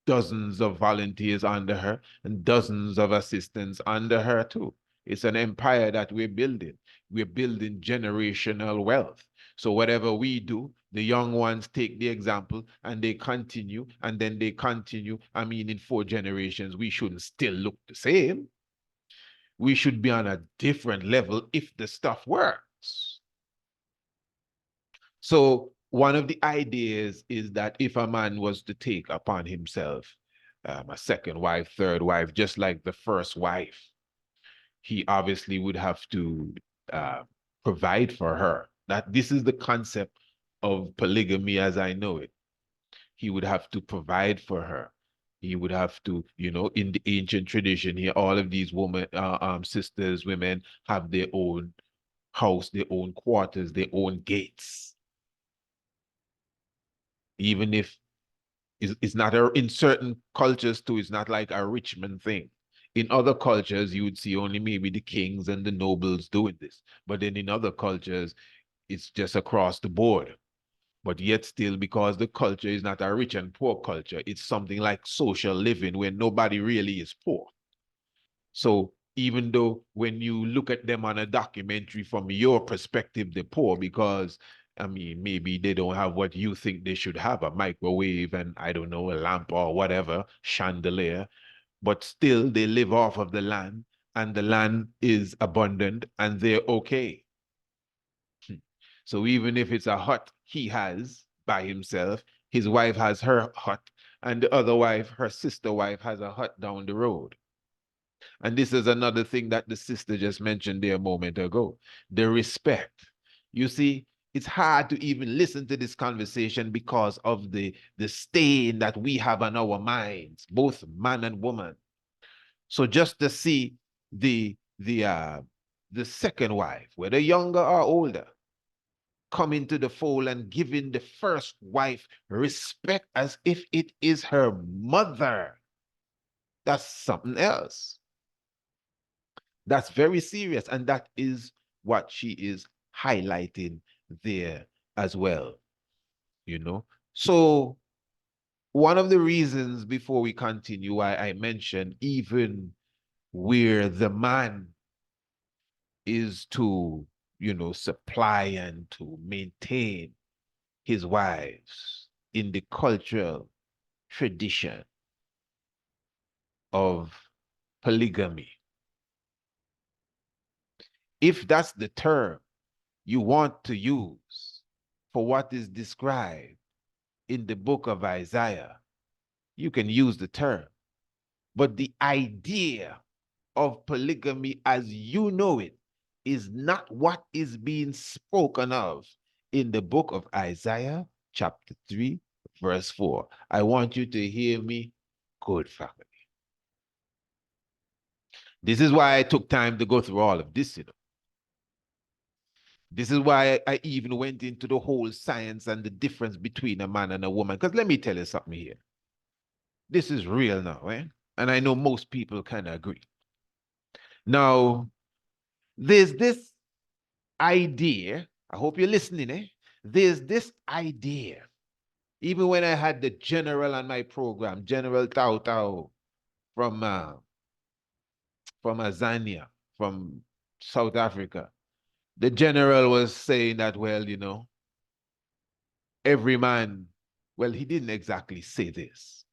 dozens of volunteers under her, and dozens of assistants under her too. It's an empire that we're building. We're building generational wealth. So whatever we do, the young ones take the example and they continue, and then they continue. I mean, in 4 generations, we shouldn't still look the same. We should be on a different level if the stuff works. So one of the ideas is that if a man was to take upon himself a second wife, third wife, just like the first wife, he obviously would have to provide for her. That this is the concept of polygamy as I know it. He would have to provide for her. He would have to, in the ancient tradition here, all of these women, sisters, women have their own house, their own quarters, their own gates. Even if it's not in certain cultures too, it's not like a Richmond thing. In other cultures, you would see only maybe the kings and the nobles doing this. But then in other cultures, it's just across the board. But yet still, because the culture is not a rich and poor culture, it's something like social living where nobody really is poor. So even though when you look at them on a documentary from your perspective, they're poor because, I mean, maybe they don't have what you think they should have, a microwave and, I don't know, a lamp or whatever, chandelier, but still they live off of the land and the land is abundant and they're okay. So even if it's a hut he has by himself, his wife has her hut, and the other wife, her sister wife, has a hut down the road. And this is another thing that the sister just mentioned there a moment ago, the respect. You see, it's hard to even listen to this conversation because of the stain that we have on our minds, both man and woman. So just to see the second wife, whether younger or older, come into the fold and giving the first wife respect as if it is her mother. That's something else. That's very serious. And that is what she is highlighting there as well. So one of the reasons before we continue why I mentioned even where the man is to supply and to maintain his wives in the cultural tradition of polygamy. If that's the term you want to use for what is described in the book of Isaiah, you can use the term. But the idea of polygamy as you know it is not what is being spoken of in the book of Isaiah, chapter 3, verse 4. I want you to hear me, good family. This is why I took time to go through all of this, you know. This is why I even went into the whole science and the difference between a man and a woman. Because let me tell you something here. This is real now, eh? And I know most people kind of agree. Now, there's this idea, I hope you're listening, eh? There's this idea, even when I had the general on my program, General Tao Tao from Azania, from South Africa, the general was saying that, well, you know, every man, well, he didn't exactly say this,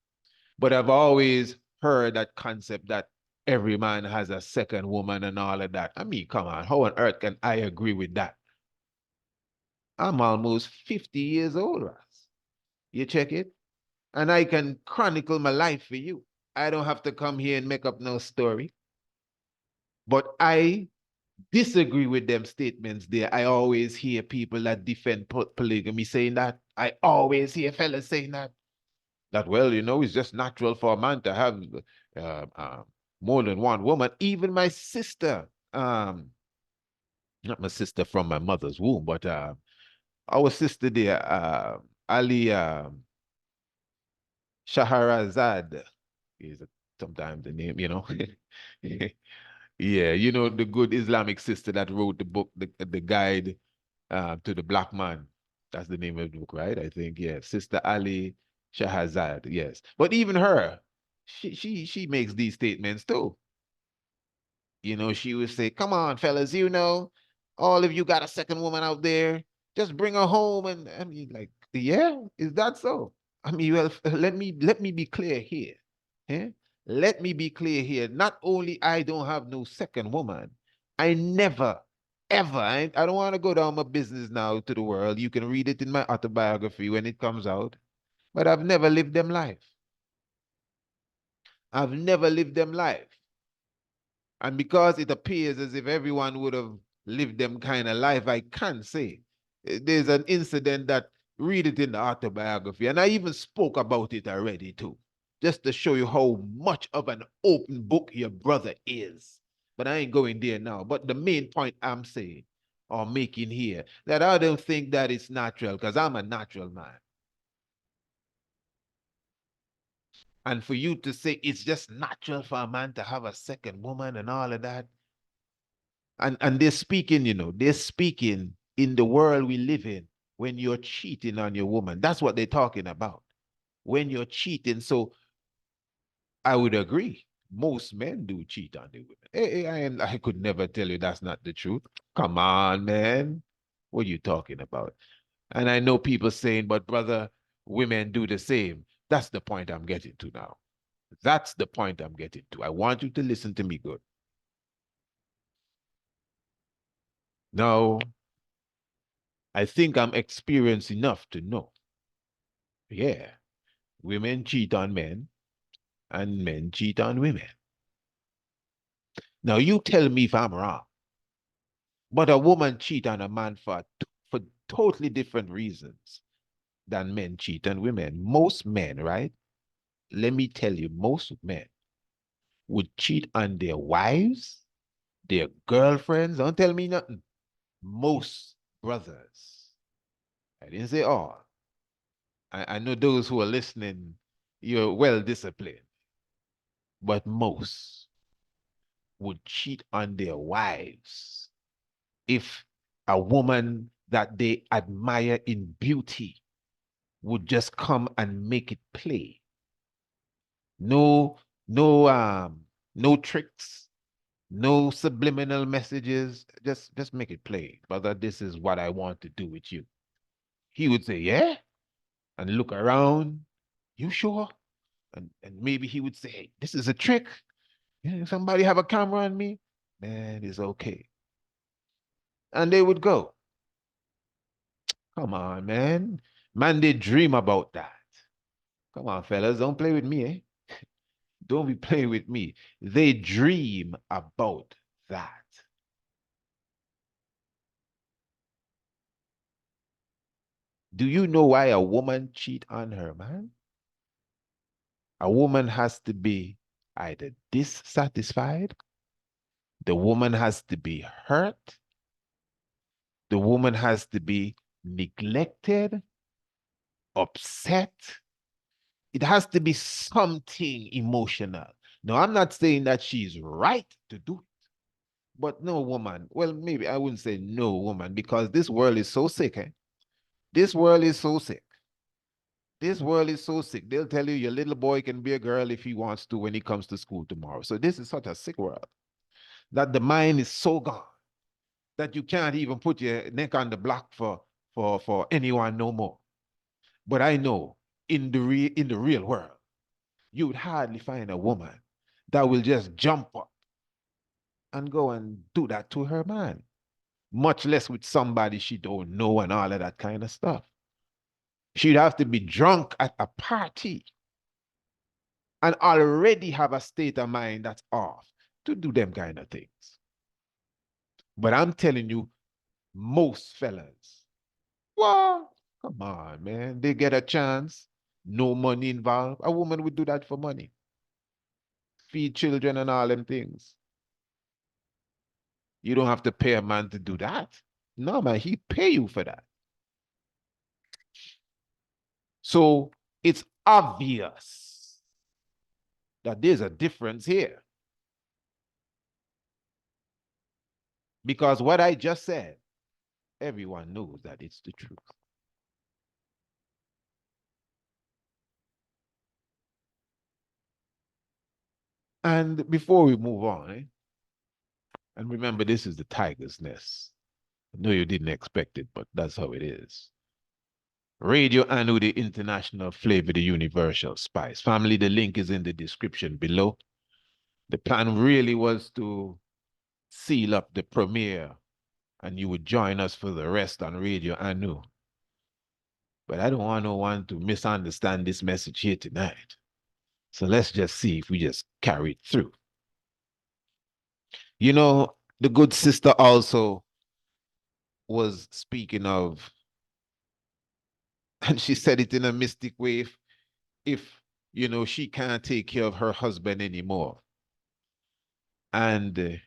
but I've always heard that concept that every man has a second woman and all of that. I mean, come on, how on earth can I agree with that? I'm almost 50 years old, Ras. You check it? And I can chronicle my life for you. I don't have to come here and make up no story. But I disagree with them statements there. I always hear people that defend polygamy saying that. I always hear fellas saying that. That, well, you know, it's just natural for a man to have more than one woman. Even my sister, not my sister from my mother's womb, but our sister there, Ali Shaharazad is sometimes the name, you know. Yeah, you know, the good Islamic sister that wrote the book, the guide to the black man. That's the name of the book, right? I think, yeah. Sister Ali Shahazad, yes. But even her, she makes these statements too. You know, she would say, come on, fellas, you know, all of you got a second woman out there. Just bring her home. And I mean, like, yeah, is that so? I mean, well, let me be clear here. Yeah? Let me be clear here. Not only I don't have no second woman, I never, ever, I don't want to go down my business now to the world. You can read it in my autobiography when it comes out. But I've never lived them life. I've never lived them life. And because it appears as if everyone would have lived them kind of life, I can't say. There's an incident that read it in the autobiography, and I even spoke about it already too, just to show you how much of an open book your brother is. But I ain't going there now. But the main point I'm saying or making here, that I don't think that it's natural, because I'm a natural man. And for you to say it's just natural for a man to have a second woman and all of that, and they're speaking, you know, they're speaking in the world we live in when you're cheating on your woman. That's what they're talking about. When you're cheating. So I would agree. Most men do cheat on the women. Hey, I could never tell you that's not the truth. Come on, man. What are you talking about? And I know people saying, but brother, women do the same. That's the point I'm getting to now. That's the point I'm getting to. I want you to listen to me good. Now, I think I'm experienced enough to know. Yeah, women cheat on men and men cheat on women. Now, you tell me if I'm wrong. But a woman cheat on a man for totally different reasons than men cheat on women. Most men, right? Let me tell you, most men would cheat on their wives, their girlfriends. Don't tell me nothing. Most brothers. I didn't say all. I know those who are listening, you're well disciplined. But most would cheat on their wives if a woman that they admire in beauty would just come and make it play. No, no tricks, no subliminal messages. Just make it play. Brother, this is what I want to do with you. He would say, yeah, and look around. You sure? And maybe he would say, hey, this is a trick. Yeah, somebody have a camera on me? Man, it's okay. And they would go. Come on, man. Man, they dream about that. Come on, fellas, don't play with me, eh? Don't be playing with me. They dream about that. Do you know why a woman cheat on her man? A woman has to be either dissatisfied, the woman has to be hurt, the woman has to be neglected, upset. It has to be something emotional. Now, I'm not saying that she's right to do it, but no woman, well, maybe I wouldn't say no woman, because this world is so sick, eh? This world is so sick. This world is so sick. They'll tell you your little boy can be a girl if he wants to when he comes to school tomorrow. So this is such a sick world that the mind is so gone that you can't even put your neck on the block for anyone no more. But I know in the real world, you would hardly find a woman that will just jump up and go and do that to her man, much less with somebody she don't know and all of that kind of stuff. She'd have to be drunk at a party and already have a state of mind that's off to do them kind of things. But I'm telling you, most fellas, well, come on, man. They get a chance, no money involved. A woman would do that for money. Feed children and all them things. You don't have to pay a man to do that. No, man, he pay you for that. So it's obvious that there's a difference here. Because what I just said, everyone knows that it's the truth. And before we move on, and remember, this is the tiger's nest. I know you didn't expect it, but that's how it is. Radio Anu, the international flavor, the universal spice. Family, the link is in the description below. The plan really was to seal up the premiere and you would join us for the rest on Radio Anu. But I don't want no one to misunderstand this message here tonight. So let's just see if we just carry it through. You know, the good sister also was speaking of, and she said it in a mystic way, if you know, she can't take care of her husband anymore. And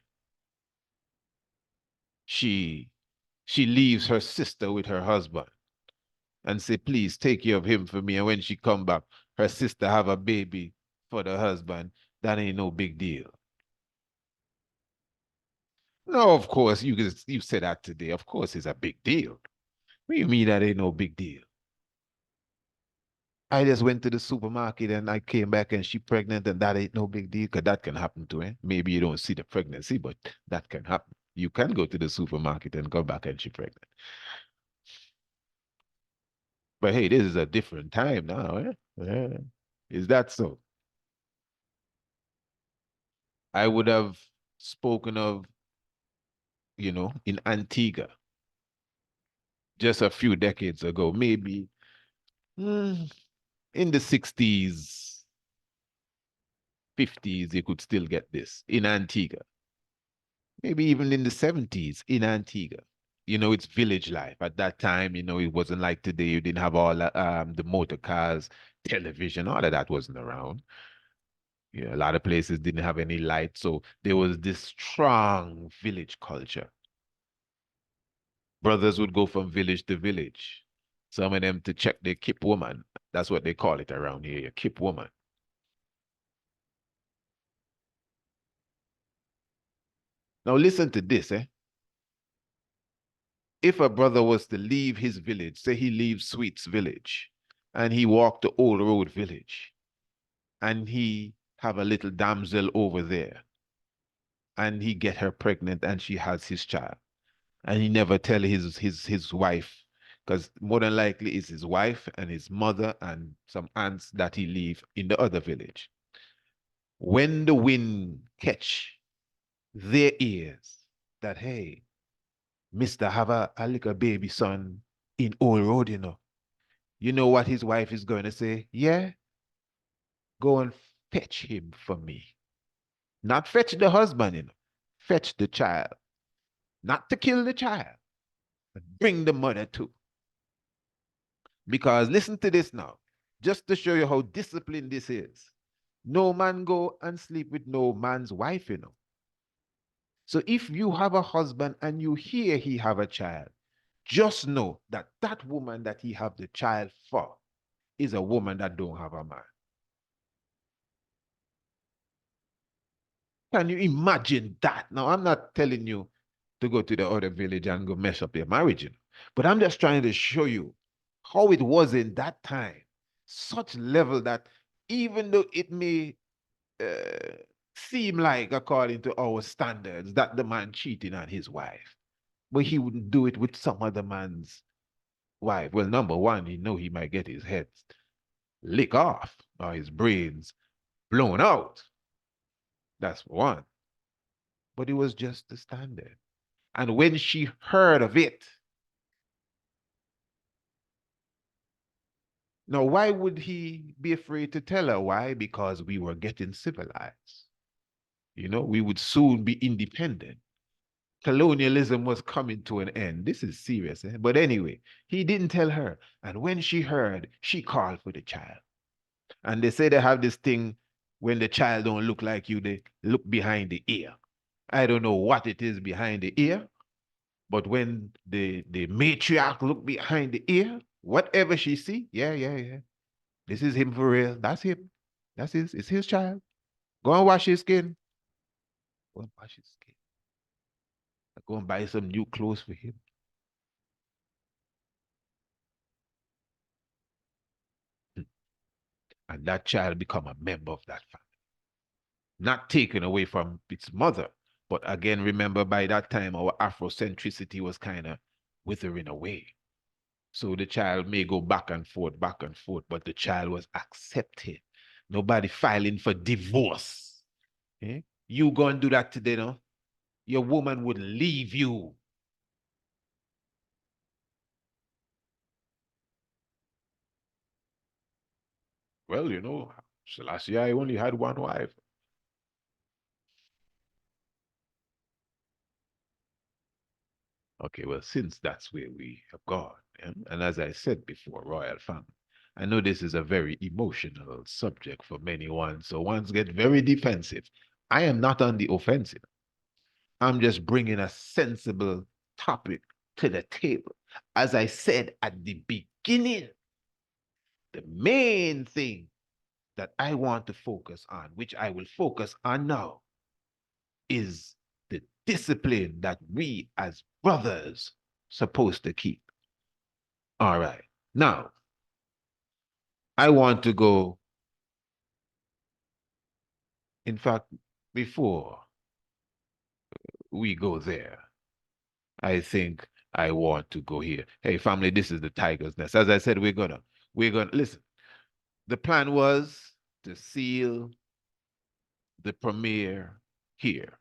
she leaves her sister with her husband and say, please take care of him for me. And when she come back, her sister have a baby for the husband. That ain't no big deal. No, of course, you said that today. Of course, it's a big deal. What do you mean that ain't no big deal? I just went to the supermarket and I came back and she pregnant and that ain't no big deal, because that can happen to her. Maybe you don't see the pregnancy, but that can happen. You can go to the supermarket and come back and she's pregnant. But hey, this is a different time now, eh? Yeah. Is that so? I would have spoken of, you know, in Antigua just a few decades ago, maybe in the 60s, 50s, you could still get this in Antigua. Maybe even in the 70s in Antigua. You know, it's village life. At that time, you know, it wasn't like today. You didn't have all the motor cars, television, all of that wasn't around. Yeah, a lot of places didn't have any light. So there was this strong village culture. Brothers would go from village to village. Some of them to check their kip woman. That's what they call it around here, your kip woman. Now listen to this, eh? If a brother was to leave his village, say he leaves Sweets village, and he walked to Old Road village, and he have a little damsel over there, and he get her pregnant and she has his child, and he never tell his wife, because more than likely it's his wife and his mother and some aunts that he leave in the other village. When the wind catch their ears that, hey, Mr. have a little baby son in Old Road, you know what his wife is going to say? Yeah, go and fetch him for me. Not fetch the husband, you know. Fetch the child. Not to kill the child, but bring the mother too. Because listen to this now, just to show you how disciplined this is. No man go and sleep with no man's wife, you know. So if you have a husband and you hear he have a child, just know that that woman that he have the child for is a woman that don't have a man. Can you imagine that? Now, I'm not telling you to go to the other village and go mess up your marriage, you know, but I'm just trying to show you how it was in that time. Such level that even though it may seem like, according to our standards, that the man cheating on his wife, but he wouldn't do it with some other man's wife. Well, number one, he know he might get his head lick off or his brains blown out. That's one. But it was just the standard. And when she heard of it, now why would he be afraid to tell her? Why? Because we were getting civilized. You know, we would soon be independent. Colonialism was coming to an end. This is serious. But anyway, he didn't tell her. And when she heard, she called for the child. And they say they have this thing, when the child don't look like you, they look behind the ear. I don't know what it is behind the ear, but when the matriarch look behind the ear, whatever she see, yeah. This is him for real. That's him. That's his. It's his child. Go and wash his skin. Go and wash his skin. Go and buy some new clothes for him. And that child become a member of that family. Not taken away from its mother. But again, remember, by that time, our Afrocentricity was kind of withering away. So the child may go back and forth, but the child was accepted. Nobody filing for divorce. Eh? You go and do that today, no? Your woman would leave you. Well, you know, last year I only had one wife. Okay, well, since that's where we have gone, and as I said before, royal family, I know this is a very emotional subject for many ones, so ones get very defensive. I am not on the offensive. I'm just bringing a sensible topic to the table. As I said at the beginning, the main thing that I want to focus on, which I will focus on now, is the discipline that we as brothers supposed to keep. All right. Now, I want to go, in fact, before we go there, I think I want to go here. Hey, family, this is the Tiger's Nest. As I said, we're gonna listen. The plan was to seal the premiere here.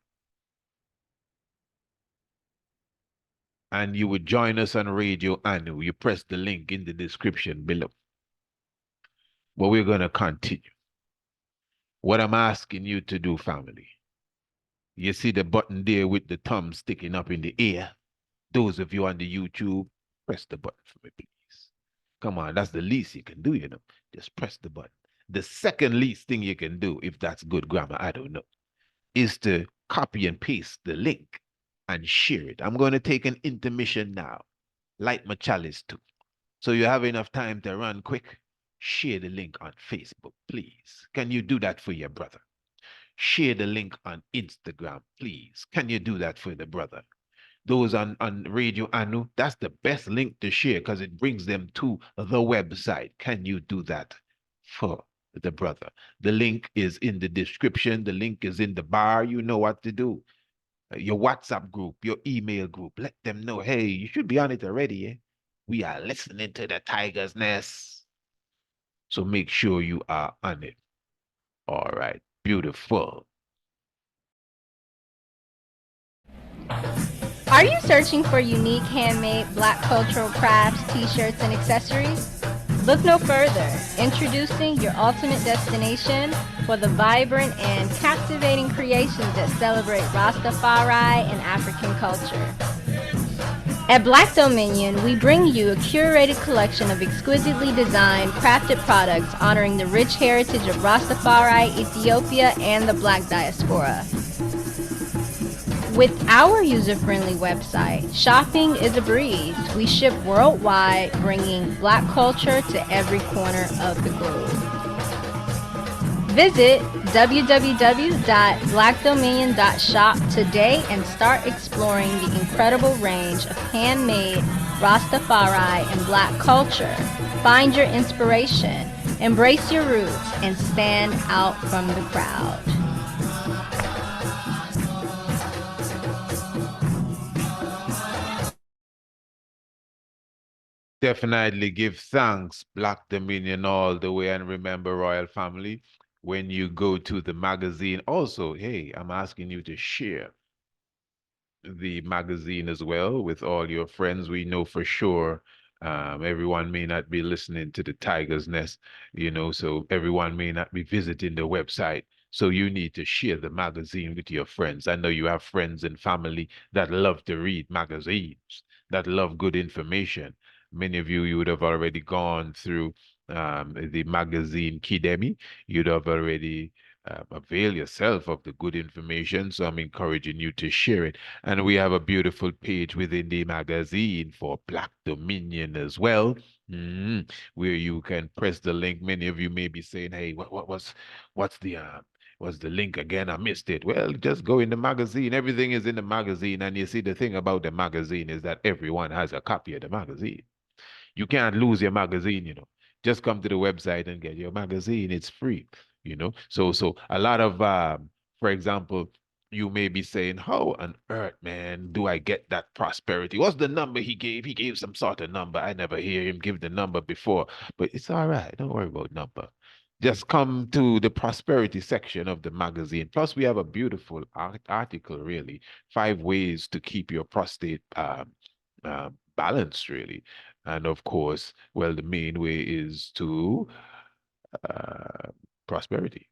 And you would join us on Radio Anu. You press the link in the description below. But we're going to continue. What I'm asking you to do, family, you see the button there with the thumb sticking up in the air? Those of you on the YouTube, press the button for me, please. Come on, that's the least you can do, you know. Just press the button. The second least thing you can do, if that's good grammar, I don't know, is to copy and paste the link and share it. I'm going to take an intermission now. Light my chalice too. So you have enough time to run quick. Share the link on Facebook, please. Can you do that for your brother? Share the link on Instagram, please. Can you do that for the brother? Those on Radio Anu, that's the best link to share because it brings them to the website. Can you do that for the brother? The link is in the description. The link is in the bar. You know what to do. Your WhatsApp group, your email group, let them know, hey, you should be on it already. Eh? We are listening to the Tiger's Nest. So make sure you are on it. All right, beautiful. Are you searching for unique handmade Black cultural crafts, t-shirts, and accessories? Look no further. Introducing your ultimate destination for the vibrant and captivating creations that celebrate Rastafari and African culture. At Black Dominion, we bring you a curated collection of exquisitely designed, crafted products honoring the rich heritage of Rastafari, Ethiopia, and the Black diaspora. With our user-friendly website, shopping is a breeze. We ship worldwide, bringing Black culture to every corner of the globe. Visit www.blackdominion.shop today and start exploring the incredible range of handmade Rastafari and Black culture. Find your inspiration, embrace your roots, and stand out from the crowd. Definitely give thanks, Black Dominion, all the way. And remember, Royal Family, when you go to the magazine, also, hey, I'm asking you to share the magazine as well with all your friends. We know for sure everyone may not be listening to the Tiger's Nest, so everyone may not be visiting the website. So you need to share the magazine with your friends. I know you have friends and family that love to read magazines, that love good information. Many of you would have already gone through the magazine Kidemi. You'd have already avail yourself of the good information. So I'm encouraging you to share it. And we have a beautiful page within the magazine for Black Dominion as well, where you can press the link. Many of you may be saying, "Hey, what's the link again? I missed it." Well, just go in the magazine. Everything is in the magazine. And you see, the thing about the magazine is that everyone has a copy of the magazine. You can't lose your magazine. Just come to the website and get your magazine. It's free. So a lot of for example, you may be saying, how on earth, man, do I get that prosperity? What's the number he gave? He gave some sort of number. I never hear him give the number before, but it's all right. Don't worry about number. Just come to the prosperity section of the magazine. Plus, we have a beautiful article, really, 5 ways to keep your prostate balanced, really. And of course, well, the main way is to prosperity.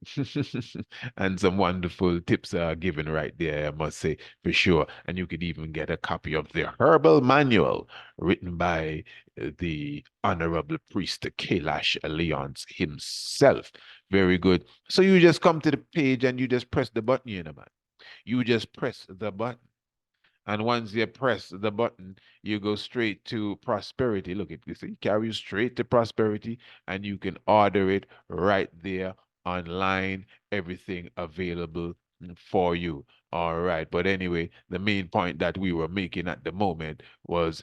And some wonderful tips are given right there, I must say, for sure. And you could even get a copy of the herbal manual written by the Honorable Priest Kailash Alliance himself. Very good. So you just come to the page and you just press the button, man. You just press the button. And once you press the button, you go straight to prosperity. Look, you see, carry you straight to prosperity, and you can order it right there online. Everything available for you. All right. But anyway, the main point that we were making at the moment was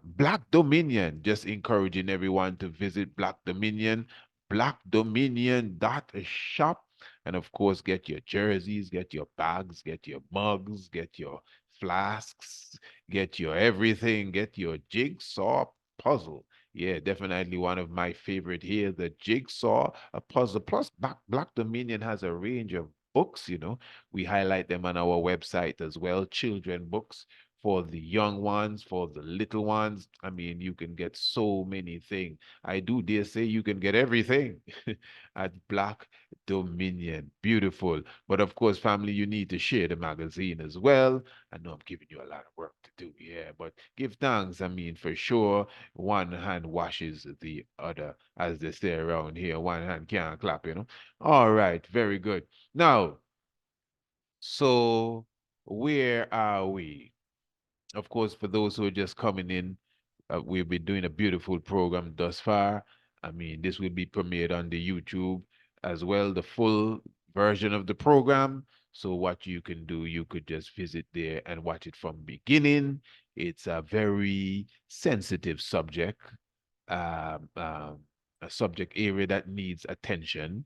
Black Dominion. Just encouraging everyone to visit Black Dominion, blackdominion.shop. And of course, get your jerseys, get your bags, get your mugs, get your flasks, get your everything, get your jigsaw puzzle. Yeah, definitely one of my favorite here, the jigsaw, a puzzle. Plus, Black Dominion has a range of books, We highlight them on our website as well, children books for the young ones, for the little ones. I mean, you can get so many things. I do dare say you can get everything at Black Dominion. Beautiful. But of course, family, you need to share the magazine as well. I know I'm giving you a lot of work to do, yeah, but give thanks. I mean, for sure, one hand washes the other, as they say around here. One hand can't clap, All right, very good. Now, so where are we? Of course, for those who are just coming in, we've been doing a beautiful program thus far. I mean, this will be premiered on the YouTube as well, the full version of the program. So what you can do, you could just visit there and watch it from beginning. It's a very sensitive subject, um, um, a subject area that needs attention.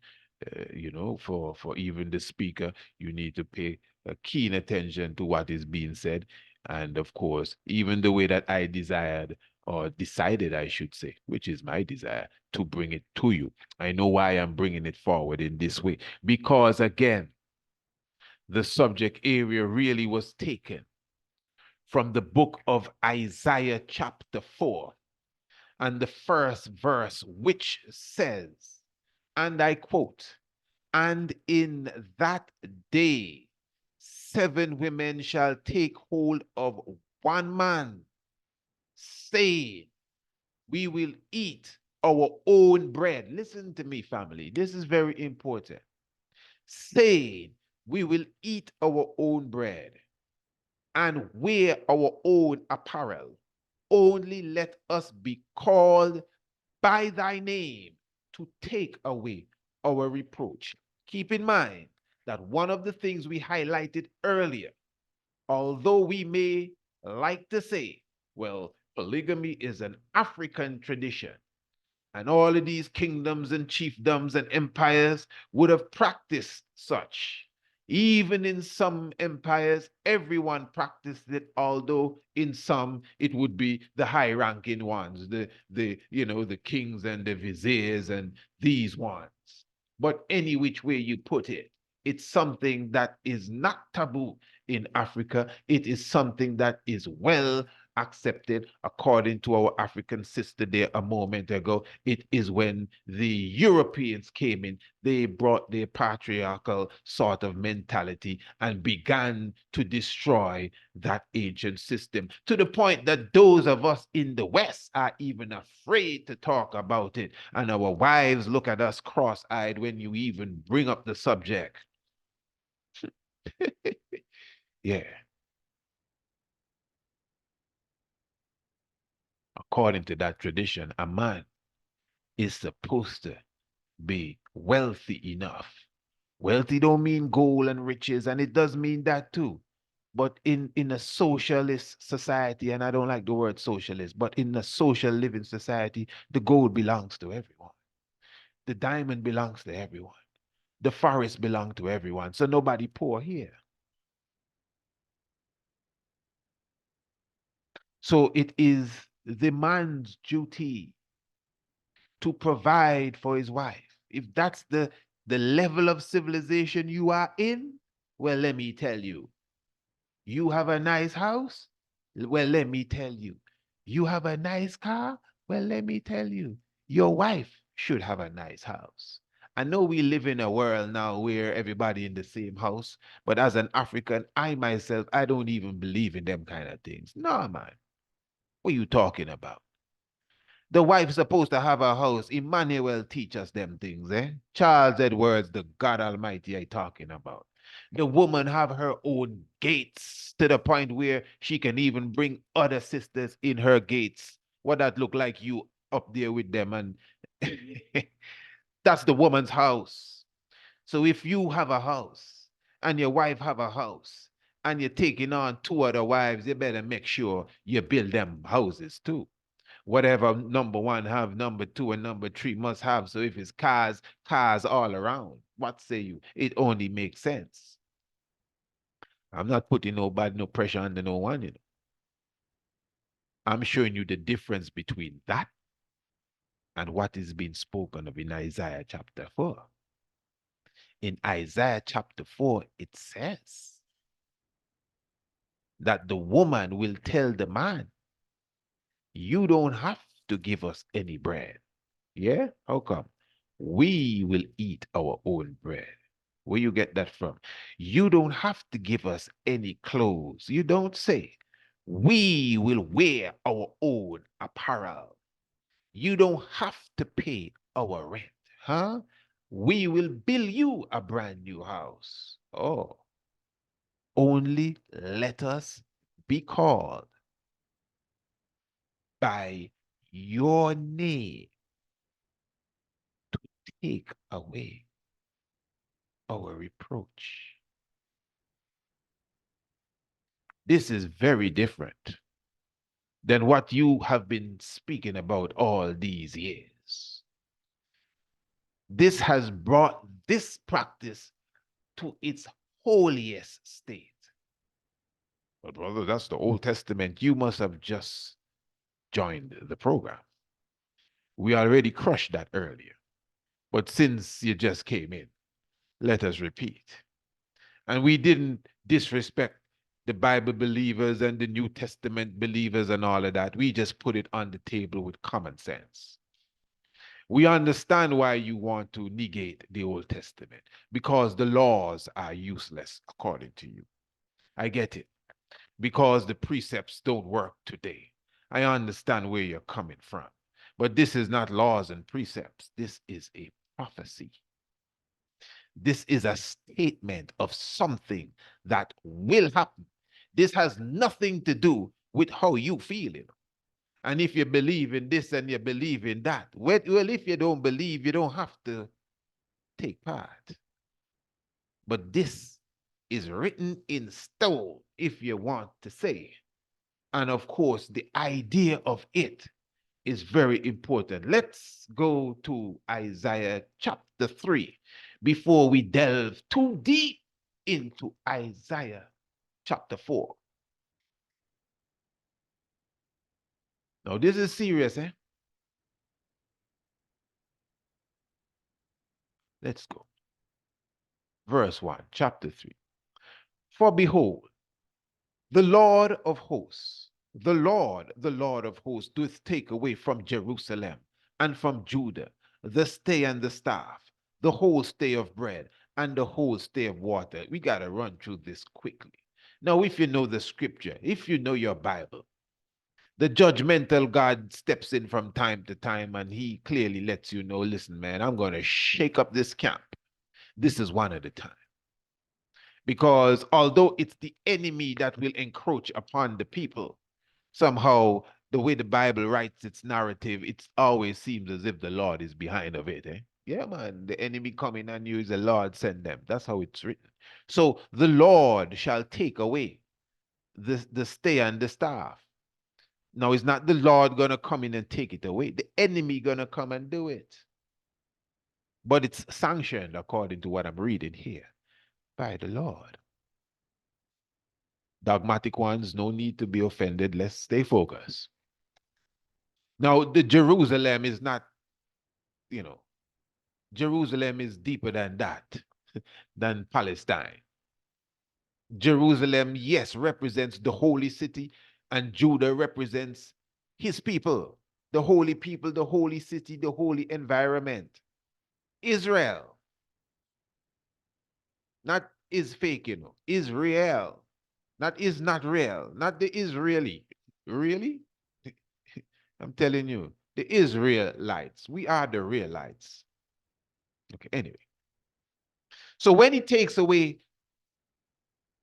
For even the speaker, you need to pay a keen attention to what is being said. And of course, even the way that I desired or decided, I should say, which is my desire, to bring it to you. I know why I'm bringing it forward in this way. Because again, the subject area really was taken from the book of Isaiah chapter 4. And the first verse, which says, and I quote, "And in that day, 7 women shall take hold of one man, saying, we will eat our own bread." Listen to me, family. This is very important. Saying, we will eat our own bread and wear our own apparel. Only let us be called by thy name to take away our reproach. Keep in mind that one of the things we highlighted earlier, although we may like to say, well, polygamy is an African tradition, and all of these kingdoms and chiefdoms and empires would have practiced such. Even in some empires, everyone practiced it, although in some it would be the high-ranking ones, the kings and the viziers and these ones. But any which way you put it, it's something that is not taboo in Africa. It is something that is well accepted. According to our African sister there a moment ago, it is when the Europeans came in, they brought their patriarchal sort of mentality and began to destroy that ancient system, to the point that those of us in the West are even afraid to talk about it. And our wives look at us cross-eyed when you even bring up the subject. Yeah. According to that tradition, a man is supposed to be wealthy enough. Wealthy don't mean gold and riches, and it does mean that too. But in a socialist society, and I don't like the word socialist, but in a social living society, the gold belongs to everyone. The diamond belongs to everyone. The forest belongs to everyone. So nobody poor here. So it is the man's duty to provide for his wife. If that's the level of civilization you are in, well, let me tell you, you have a nice house? Well, let me tell you, you have a nice car? Well, let me tell you, your wife should have a nice house. I know we live in a world now where everybody in the same house, but as an African, I myself, I don't even believe in them kind of things. No, man. What are you talking about? The wife's supposed to have a house. Emmanuel teach us them things, eh? Charles Edwards, the God Almighty I talking about. The woman have her own gates to the point where she can even bring other sisters in her gates. What that look like you up there with them, and that's the woman's house. So if you have a house and your wife have a house and you're taking on 2 other wives, you better make sure you build them houses too. Whatever number 1 have, number 2 and number 3 must have. So if it's cars all around, what say you? It only makes sense. I'm not putting nobody, no pressure under no one, you know. I'm showing you the difference between that and what is being spoken of in Isaiah chapter 4. In Isaiah chapter 4, it says that the woman will tell the man, you don't have to give us any bread. Yeah? How come? We will eat our own bread. Where you get that from? You don't have to give us any clothes. You don't say. We will wear our own apparel. You don't have to pay our rent. Huh? We will build you a brand new house. Oh. Only let us be called by your name to take away our reproach. This is very different than what you have been speaking about all these years. This has brought this practice to its holiest state. But brother, that's the Old Testament. You must have just joined the program. We already crushed that earlier. But since you just came in, let us repeat. And we didn't disrespect the Bible believers and the New Testament believers and all of that. We just put it on the table with common sense. We understand why you want to negate the Old Testament, because the laws are useless according to you. I get it. Because the precepts don't work today. I understand where you're coming from. But this is not laws and precepts. This is a prophecy. This is a statement of something that will happen. This has nothing to do with how you feel it. And if you believe in this and you believe in that, well, if you don't believe, you don't have to take part. But this is written in stone, if you want to say. And of course, the idea of it is very important. Let's go to Isaiah chapter 3 before we delve too deep into Isaiah chapter 4. Now, this is serious, eh? Let's go. Verse 1, chapter 3. For behold, the Lord of hosts, the Lord of hosts, doth take away from Jerusalem and from Judah the stay and the staff, the whole stay of bread, and the whole stay of water. We got to run through this quickly. Now, if you know the scripture, if you know your Bible, the judgmental God steps in from time to time and he clearly lets you know, listen, man, I'm going to shake up this camp. This is one at a time. Because although it's the enemy that will encroach upon the people, somehow the way the Bible writes its narrative, it always seems as if the Lord is behind of it. Eh? Yeah, man, the enemy coming on you is the Lord send them. That's how it's written. So the Lord shall take away the stay and the staff. Now, it's not the Lord going to come in and take it away. The enemy going to come and do it. But it's sanctioned, according to what I'm reading here, by the Lord. Dogmatic ones, no need to be offended. Let's stay focused. Now, the Jerusalem is not, Jerusalem is deeper than that, than Palestine. Jerusalem, yes, represents the holy city, and Judah represents his people, the holy city, the holy environment. Israel, not is fake, Israel, not real, not the Israeli. Really? I'm telling you, the Israelites, we are the realites. Okay, anyway. So when he takes away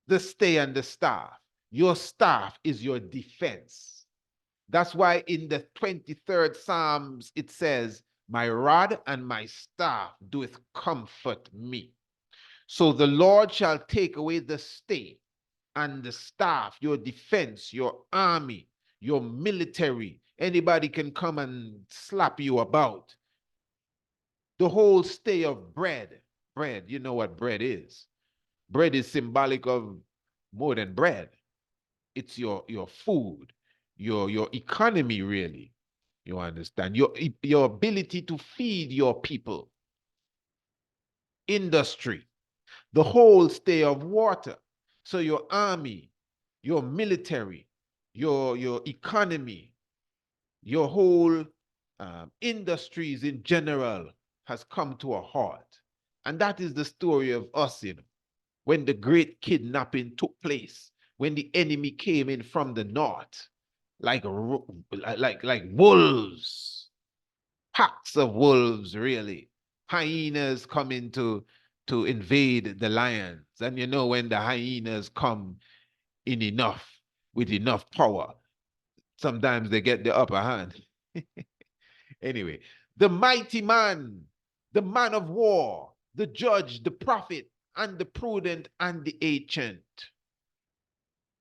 the stay and the staff, your staff is your defense. That's why in the 23rd Psalms, it says, my rod and my staff doeth comfort me. So the Lord shall take away the stay and the staff, your defense, your army, your military. Anybody can come and slap you about. The whole stay of bread. Bread, you know what bread is. Bread is symbolic of more than bread. It's your food, your economy, really. You understand? Your ability to feed your people. Industry. The whole stay of water. So your army, your military, your economy, your whole industries in general has come to a halt. And that is the story of us, when the great kidnapping took place, when the enemy came in from the north, like wolves, packs of wolves, really. Hyenas coming to invade the lions. And when the hyenas come with enough power, sometimes they get the upper hand. Anyway, the mighty man, the man of war, the judge, the prophet, and the prudent, and the ancient.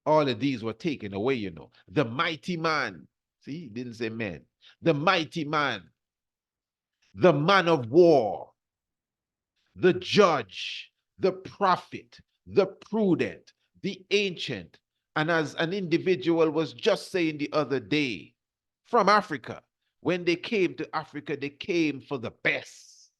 All of these were taken away, The mighty man. See, he didn't say man. The mighty man, the man of war, the judge, the prophet, the prudent, the ancient. And as an individual was just saying the other day, from Africa, when they came to Africa, they came for the best.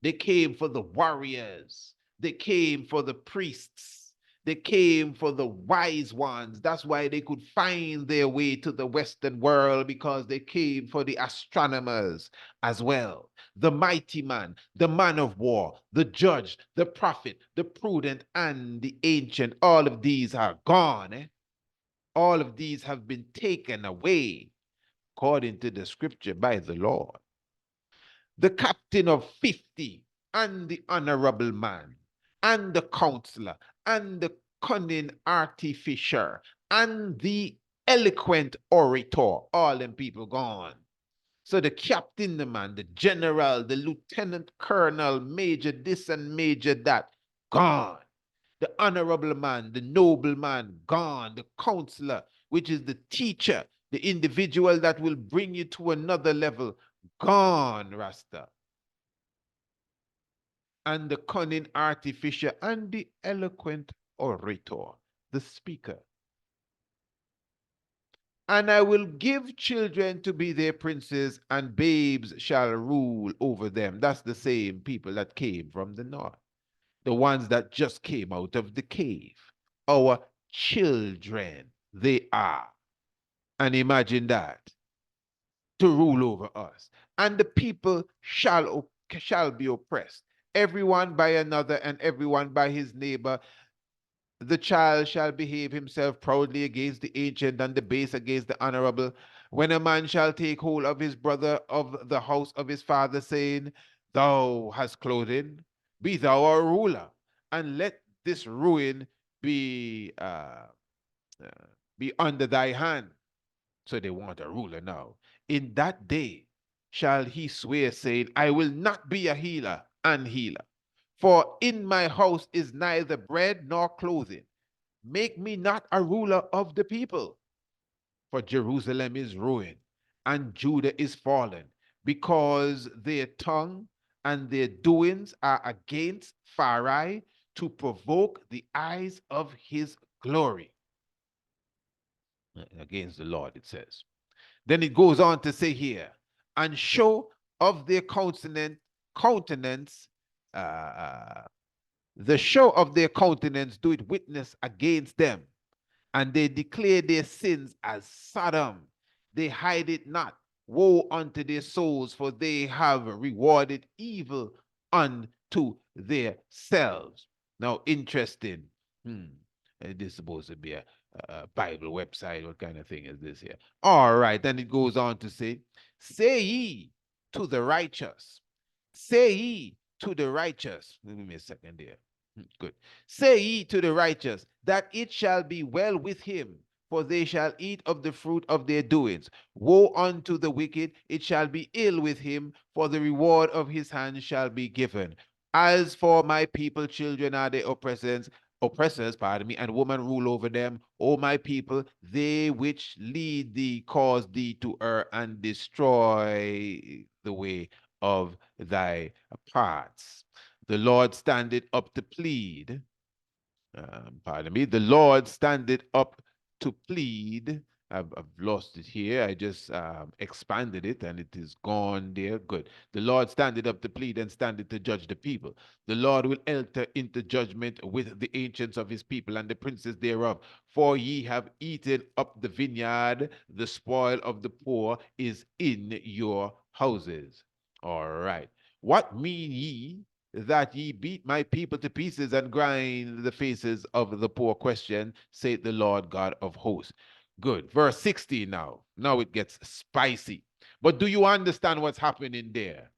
They came for the warriors. They came for the priests. They came for the wise ones. That's why they could find their way to the Western world, because they came for the astronomers as well. The mighty man, the man of war, the judge, the prophet, the prudent, and the ancient. All of these are gone. All of these have been taken away, according to the scripture, by the Lord. The captain of 50, and the honorable man, and the counselor, and the cunning artificer, and the eloquent orator, all them people gone. So the captain, the man, the general, the lieutenant colonel, major this and major that, gone. The honorable man, the noble man, gone. The counselor, which is the teacher, the individual that will bring you to another level, gone, Rasta. And the cunning artificer, and the eloquent orator, the speaker. And I will give children to be their princes, and babes shall rule over them. That's the same people that came from the north, the ones that just came out of the cave. Our children, they are. And imagine that, to rule over us. And the people shall be oppressed, everyone by another, and everyone by his neighbor. The child shall behave himself proudly against the ancient, and the base against the honorable. When a man shall take hold of his brother of the house of his father, saying, Thou hast clothing, be thou a ruler, and let this ruin be under thy hand. So they want a ruler now. In that day shall he swear, saying, I will not be a healer and healer. For in my house is neither bread nor clothing. Make me not a ruler of the people. For Jerusalem is ruined, and Judah is fallen, because their tongue and their doings are against Pharaoh, to provoke the eyes of his glory. Against the Lord, it says. Then it goes on to say here, and show of their countenance, the show of their countenance do it witness against them, and they declare their sins as Sodom. They hide it not. Woe unto their souls, for they have rewarded evil unto themselves. Now, interesting. This is supposed to be a Bible website. What kind of thing is this here? All right, then it goes on to say ye to the righteous. Say ye to the righteous. Give me a second there. Good. Say ye to the righteous, that it shall be well with him, for they shall eat of the fruit of their doings. Woe unto the wicked, it shall be ill with him, for the reward of his hand shall be given. As for my people, children are their oppressors, and woman rule over them. O my people, they which lead thee cause thee to err, and destroy the way of thy parts. The Lord standeth up to plead. The Lord standeth up to plead. I've lost it here. I just expanded it, and it is gone there. Good. The Lord standeth up to plead, and standeth to judge the people. The Lord will enter into judgment with the ancients of his people and the princes thereof. For ye have eaten up the vineyard, the spoil of the poor is in your houses. All right. What mean ye that ye beat my people to pieces and grind the faces of the poor? Question, saith the Lord God of hosts. Good. Verse 16 now. Now it gets spicy. But do you understand what's happening there?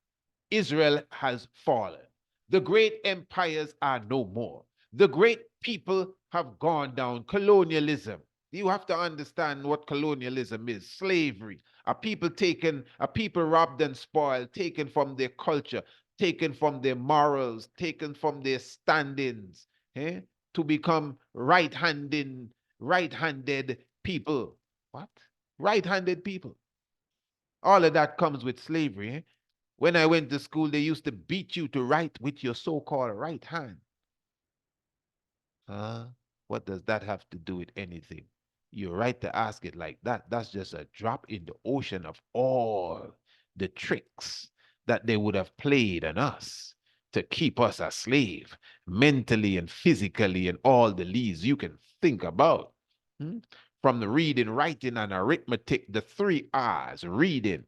Israel has fallen. The great empires are no more. The great people have gone down. Colonialism. You have to understand what colonialism is. Slavery. A people robbed and spoiled, taken from their culture, taken from their morals, taken from their standings, to become right-handed people. What? Right-handed people. All of that comes with slavery. When I went to school, they used to beat you to write with your so-called right hand. What does that have to do with anything? You're right to ask it like that. That's just a drop in the ocean of all the tricks that they would have played on us. to keep us a slave mentally and physically and all the leads you can think about. From the reading, writing, and arithmetic, the 3 R's, reading,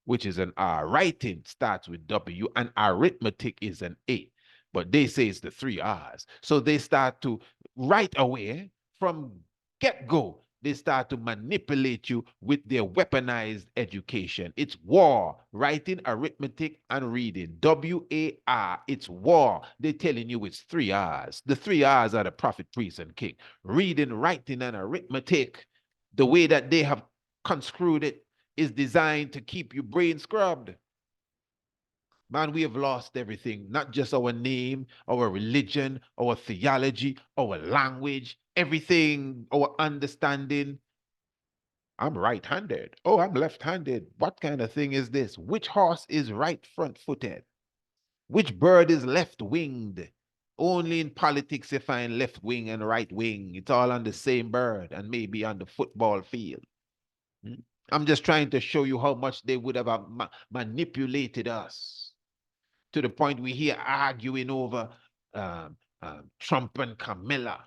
which is an R, writing starts with W, and arithmetic is an A. But they say it's the 3 R's. So they start to, right away, from get-go, they start to manipulate you with their weaponized education. It's war, writing, arithmetic, and reading. W-A-R, it's war. They're telling you it's 3 R's. The 3 R's are the prophet, priest, and king. Reading, writing, and arithmetic, the way that they have construed it, is designed to keep your brain scrubbed. Man, we have lost everything, not just our name, our religion, our theology, our language, everything, our understanding. I'm right-handed. Oh, I'm left-handed. What kind of thing is this? Which horse is right front-footed? Which bird is left-winged? Only in politics you find left wing and right wing. It's all on the same bird and maybe on the football field. I'm just trying to show you how much they would have manipulated us, to the point we hear arguing over Trump and Camilla,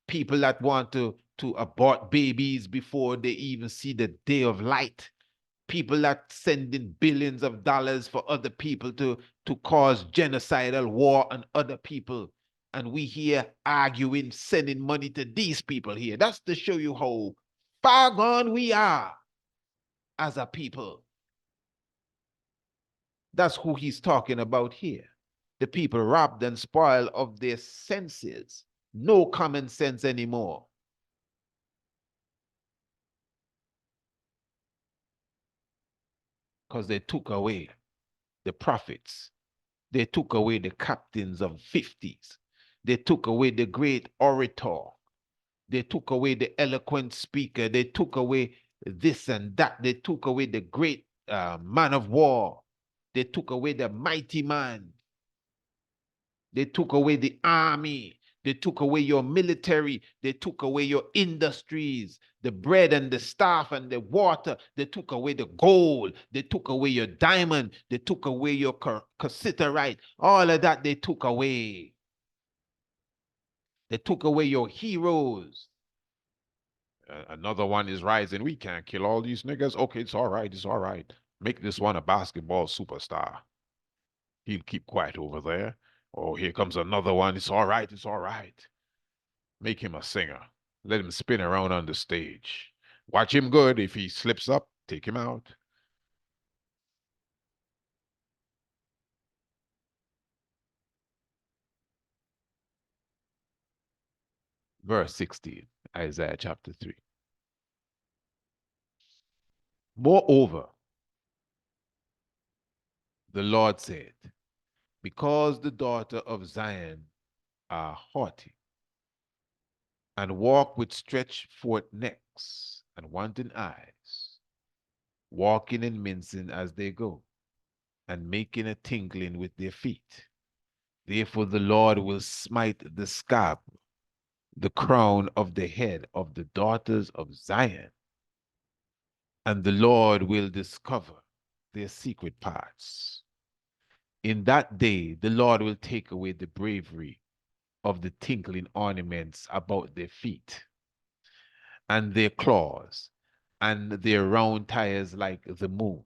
people that want to abort babies before they even see the day of light, people that sending billions of dollars for other people to cause genocidal war on other people. And we here arguing, sending money to these people here. That's to show you how far gone we are as a people. That's who he's talking about here. The people robbed and spoiled of their senses. No common sense anymore. Because they took away the prophets. They took away the captains of 50s. They took away the great orator. They took away the eloquent speaker. They took away this and that. They took away the great man of war. They took away the mighty man. They took away the army. They took away your military. They took away your industries, the bread and the staff and the water. They took away the gold. They took away your diamond. They took away your cassiterite. All of that they took away. They took away your heroes. Another one is rising. We can't kill all these niggas. Okay, it's all right. It's all right. Make this one a basketball superstar. He'll keep quiet over there. Oh, here comes another one. It's all right. It's all right. Make him a singer. Let him spin around on the stage. Watch him good. If he slips up, take him out. Verse 16, Isaiah chapter 3. Moreover, the Lord said, because the daughter of Zion are haughty, and walk with stretched forth necks and wanton eyes, walking and mincing as they go, and making a tinkling with their feet. Therefore the Lord will smite the scab, the crown of the head of the daughters of Zion, and the Lord will discover their secret parts. In that day, the Lord will take away the bravery of the tinkling ornaments about their feet, and their claws, and their round tires like the moon,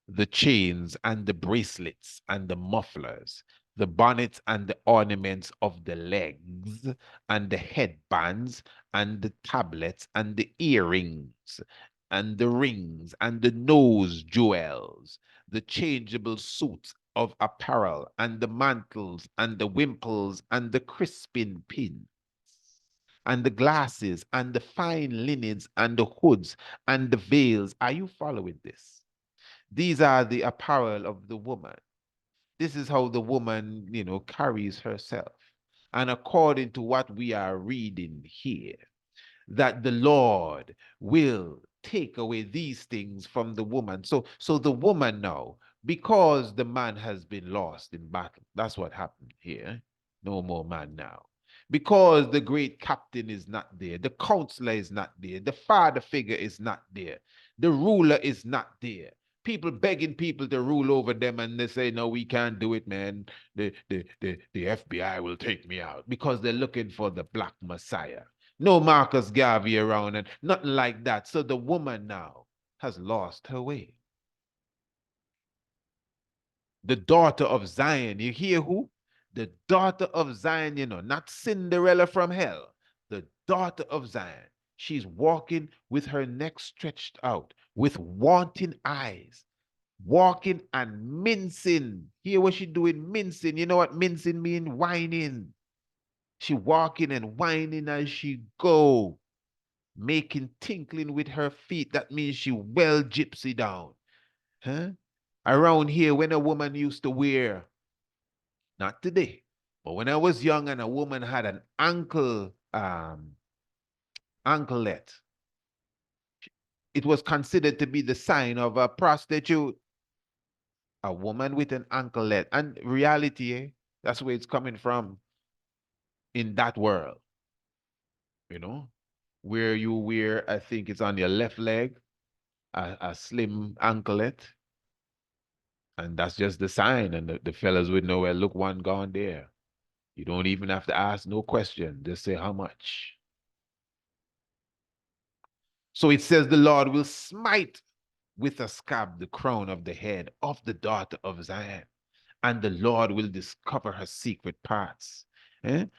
the chains and the bracelets and the mufflers, the bonnets and the ornaments of the legs, and the headbands, and the tablets, and the earrings, and the rings, and the nose jewels, the changeable suits of apparel, and the mantles, and the wimples, and the crisping pins, and the glasses, and the fine linens, and the hoods, and the veils. Are you following this? These are the apparel of the woman. This is how the woman, carries herself. And according to what we are reading here, that the Lord will take away these things from the woman. So the woman now, because the man has been lost in battle, that's what happened here. No more man now. Because the great captain is not there, the counselor is not there, the father figure is not there, the ruler is not there. People begging people to rule over them, and they say, no, we can't do it, man. The FBI will take me out, because they're looking for the black messiah. No Marcus Garvey around and nothing like that. So the woman now has lost her way. The daughter of Zion, you hear who? The daughter of Zion, you know, not Cinderella from hell. The daughter of Zion. She's walking with her neck stretched out, with wanting eyes, walking and mincing. Hear what she doing? Mincing. You know what mincing mean? Whining. She walking and whining as she go, making tinkling with her feet. That means she well gypsy down. Huh? Around here, when a woman used to wear, not today, but when I was young and a woman had an anklet, it was considered to be the sign of a prostitute. A woman with an anklet. And reality, that's where it's coming from in that world. You know, where you wear, I think it's on your left leg, a slim anklet. And that's just the sign. And the fellas would know, well, look, one gone there. You don't even have to ask no question. Just say how much. So it says the Lord will smite with a scab the crown of the head of the daughter of Zion, and the Lord will discover her secret parts. And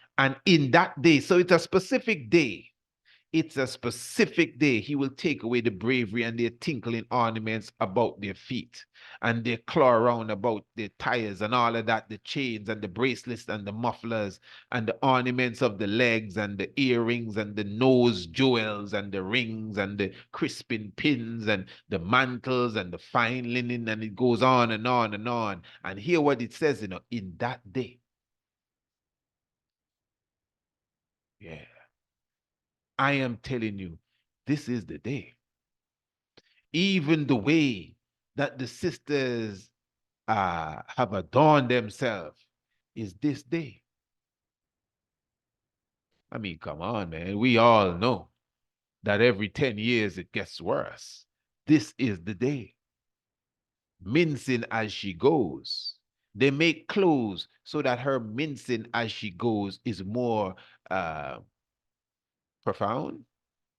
in that day, so it's a specific day. It's a specific day. He will take away the bravery and their tinkling ornaments about their feet, and their claw around about their tires and all of that, the chains and the bracelets and the mufflers and the ornaments of the legs and the earrings and the nose jewels and the rings and the crisping pins and the mantles and the fine linen, and it goes on and on and on. And hear what it says, in that day. Yeah. I am telling you, this is the day. Even the way that the sisters have adorned themselves is this day. I mean, come on, man. We all know that every 10 years it gets worse. This is the day. Mincing as she goes. They make clothes so that her mincing as she goes is more profound.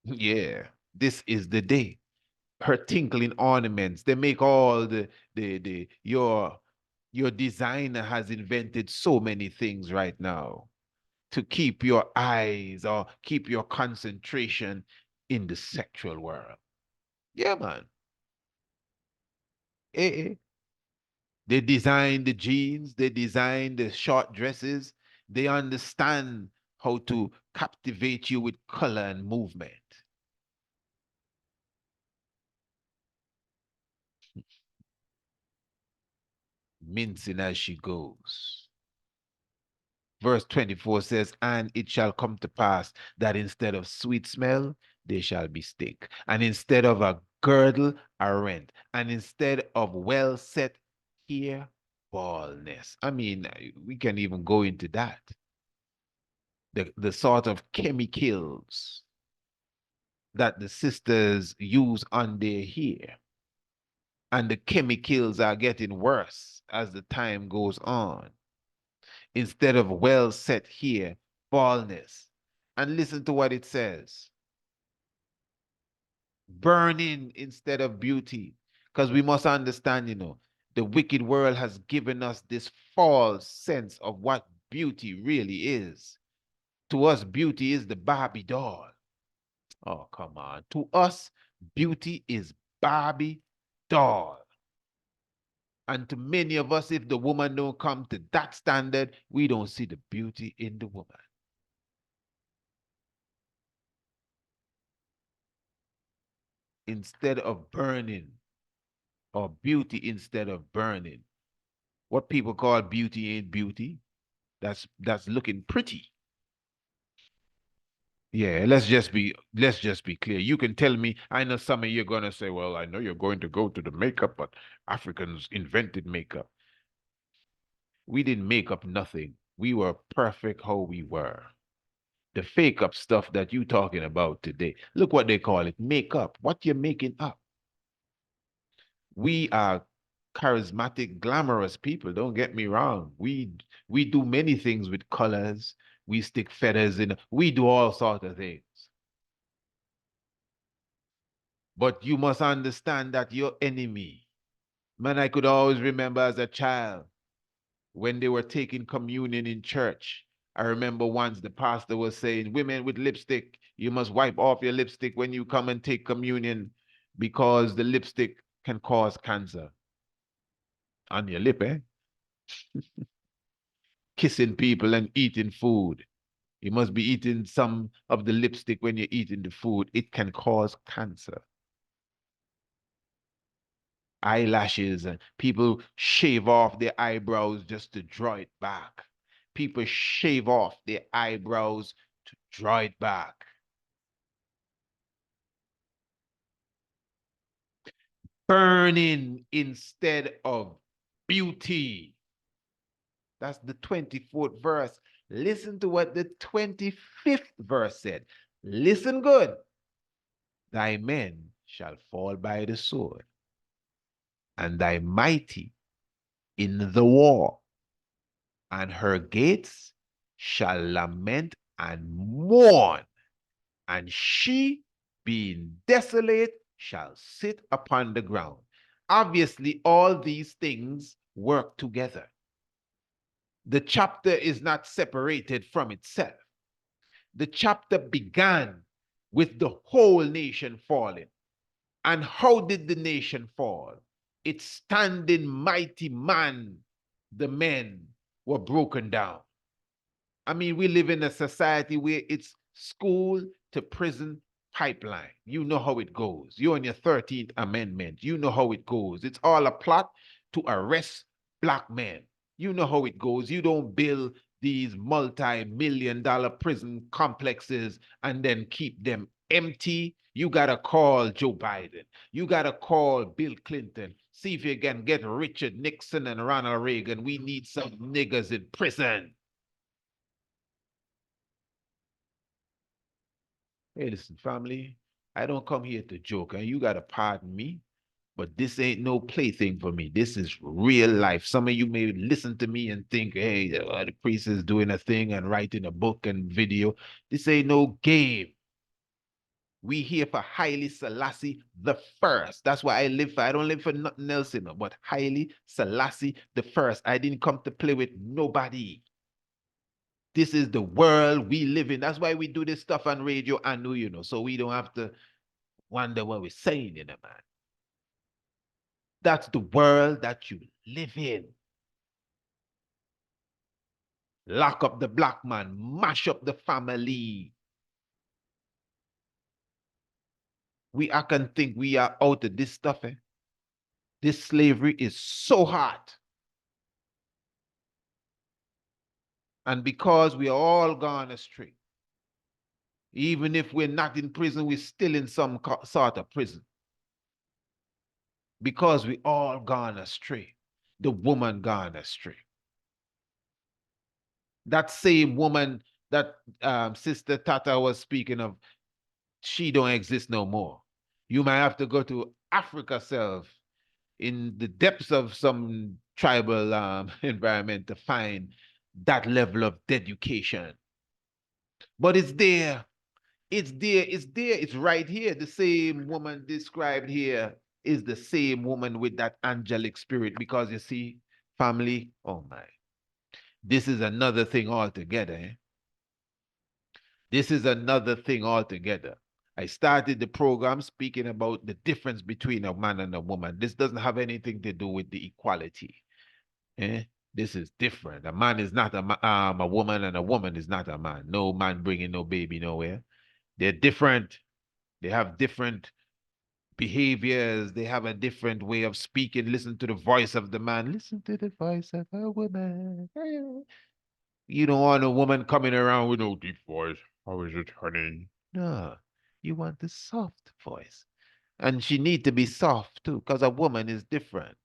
Yeah, this is the day. Her tinkling ornaments, they make all your designer has invented so many things right now to keep your eyes or keep your concentration in the sexual world. Yeah, man. They design the jeans, they design the short dresses, they understand how to captivate you with color and movement. Mincing as she goes. Verse 24 says, and it shall come to pass that instead of sweet smell, there shall be stink. And instead of a girdle, a rent. And instead of well set hair, baldness. I mean, we can even go into that. The sort of chemicals that the sisters use on their hair. And the chemicals are getting worse as the time goes on. Instead of well set hair, baldness. And listen to what it says. Burning instead of beauty. Because we must understand, the wicked world has given us this false sense of what beauty really is. To us, beauty is the Barbie doll. Oh, come on. To us, beauty is Barbie doll. And to many of us, if the woman don't come to that standard, we don't see the beauty in the woman. Instead of burning, or beauty instead of burning. What people call beauty ain't beauty. That's looking pretty. Yeah, let's just be clear. You can tell me, I know some of you are gonna say, well, I know you're going to go to the makeup, but Africans invented makeup. We didn't make up nothing. We were perfect how we were. The fake up stuff that you talking about today, look what they call it, makeup. What you're making up. We are charismatic, glamorous people. Don't get me wrong. We do many things with colors. We stick feathers in. We do all sorts of things. But you must understand that your enemy, man, I could always remember as a child when they were taking communion in church. I remember once the pastor was saying, women with lipstick, you must wipe off your lipstick when you come and take communion because the lipstick can cause cancer. On your lip, eh? Kissing people and eating food. You must be eating some of the lipstick when you're eating the food. It can cause cancer. Eyelashes, and people shave off their eyebrows just to draw it back. People shave off their eyebrows to draw it back. Burning instead of beauty. That's the 24th verse. Listen to what the 25th verse said. Listen good. Thy men shall fall by the sword, and thy mighty in the war, and her gates shall lament and mourn, and she, being desolate, shall sit upon the ground. Obviously, all these things work together. The chapter is not separated from itself. The chapter began with the whole nation falling. And how did the nation fall? Its standing mighty man, the men were broken down. I mean, we live in a society where it's school to prison pipeline. You know how it goes. You're on your 13th Amendment. You know how it goes. It's all a plot to arrest black men. You know how it goes. You don't build these multi-million-dollar prison complexes and then keep them empty. You got to call Joe Biden. You got to call Bill Clinton. See if you can get Richard Nixon and Ronald Reagan. We need some niggas in prison. Hey, listen, family, I don't come here to joke, and you got to pardon me, but this ain't no plaything for me. This is real life. Some of you may listen to me and think, hey, the priest is doing a thing and writing a book and video. This ain't no game. We here for Haile Selassie the First. That's why I live for. I don't live for nothing else, you know, but Haile Selassie the First. I didn't come to play with nobody. This is the world we live in. That's why we do this stuff on radio and you know, so we don't have to wonder what we're saying, you know, man. That's the world that you live in. Lock up the black man, mash up the family. I can think we are out of this stuff, eh? This slavery is so hot. And because we are all gone astray, even if we're not in prison, we're still in some sort of prison. Because we all gone astray. The woman gone astray. That same woman that Sister Tata was speaking of, she don't exist no more. You might have to go to Africa self in the depths of some tribal environment to find that level of dedication. But it's there. It's there. It's there. It's right here. The same woman described here is the same woman with that angelic spirit, because you see, family, oh my, this is another thing altogether. Eh? This is another thing altogether. I started the program speaking about the difference between a man and a woman. This doesn't have anything to do with the equality. Eh? This is different. A man is not a woman, and a woman is not a man. No man bringing no baby nowhere. They're different. They have different behaviors. They have a different way of speaking. Listen to the voice of the man. Listen to the voice of a woman. You don't want a woman coming around with no deep voice. How is it, honey? No, you want the soft voice. And she need to be soft too, because a woman is different.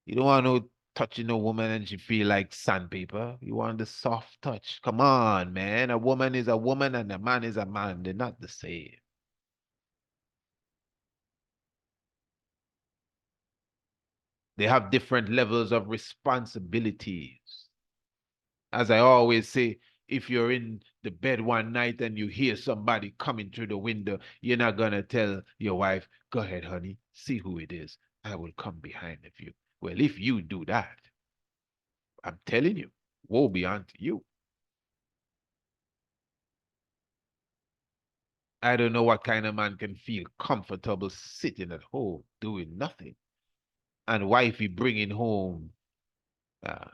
You don't want no touching a woman and she feel like sandpaper. You want the soft touch. Come on, man. A woman is a woman and a man is a man. They're not the same. They have different levels of responsibilities. As I always say, if you're in the bed one night and you hear somebody coming through the window, you're not going to tell your wife, go ahead, honey, see who it is. I will come behind of you. Well, if you do that, I'm telling you, woe be unto you. I don't know what kind of man can feel comfortable sitting at home doing nothing. And wifey bringing home, uh,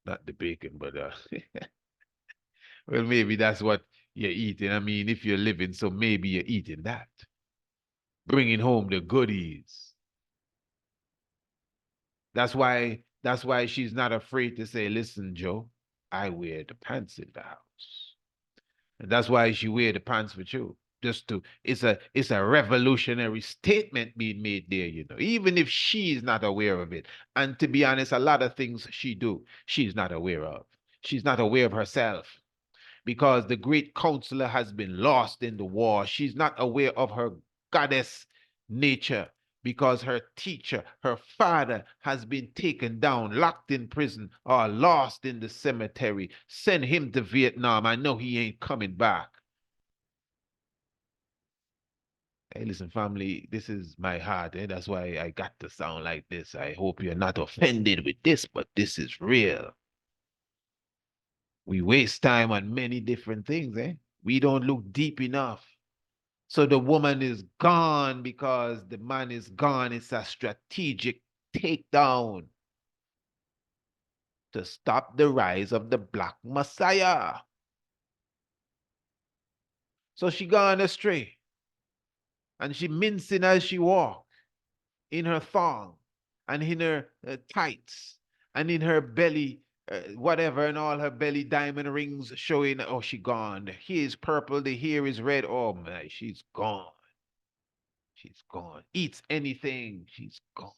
not the bacon, but well, maybe that's what you're eating. I mean, if you're living, so maybe you're eating that. Bringing home the goodies. That's why she's not afraid to say, listen, Joe, I wear the pants in the house. And that's why she wear the pants with you. Just to, it's a revolutionary statement being made there, you know, even if she's not aware of it. And to be honest, a lot of things she do, she's not aware of. She's not aware of herself, because the great counselor has been lost in the war. She's not aware of her goddess nature, because her teacher, her father, has been taken down, locked in prison, or lost in the cemetery. Send him to Vietnam. I know he ain't coming back. Hey, listen, family, this is my heart. That's why I got to sound like this. I hope you're not offended with this, but this is real. We waste time on many different things, eh? We don't look deep enough. So the woman is gone because the man is gone. It's a strategic takedown to stop the rise of the Black Messiah. So she gone astray. And she mincing as she walk, in her thong, and in her tights, and in her belly, whatever, and all her belly diamond rings showing. Oh, she gone. The hair is purple, the hair is red. Oh, my, she's gone. She's gone. Eats anything, she's gone.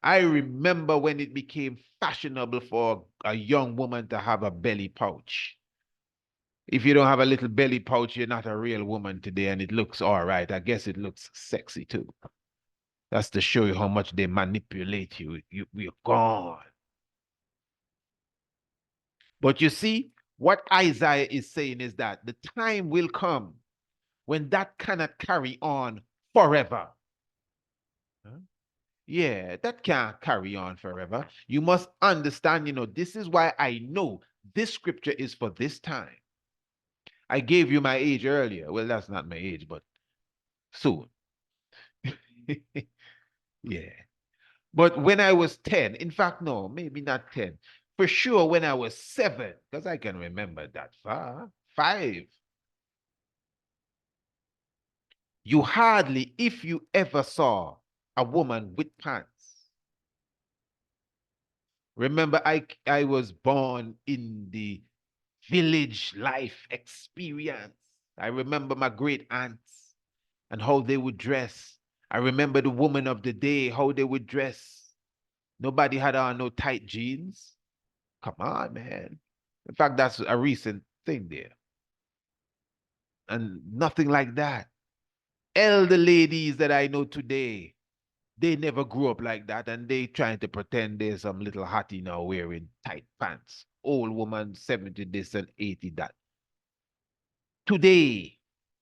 I remember when it became fashionable for a young woman to have a belly pouch. If you don't have a little belly pouch, you're not a real woman today, and it looks all right. I guess it looks sexy too. That's to show you how much they manipulate you. You're gone. But you see, what Isaiah is saying is that the time will come when that cannot carry on forever. Huh? Yeah, that can't carry on forever. You must understand, you know, this is why I know this scripture is for this time. I gave you my age earlier. Well, that's not my age, but soon. Yeah. But when I was 10, in fact, no, maybe not 10. For sure, when I was 7, because I can remember that far, 5. You hardly, if you ever saw a woman with pants. Remember, I was born in the village life experience. I remember my great aunts and how they would dress. I remember the woman of the day, how they would dress. Nobody had on no tight jeans. Come on, man. In fact, that's a recent thing there. And nothing like that. Elder ladies that I know today, they never grew up like that, and they trying to pretend they're some little hottie now wearing tight pants. Old woman, 70 this and 80 that. Today,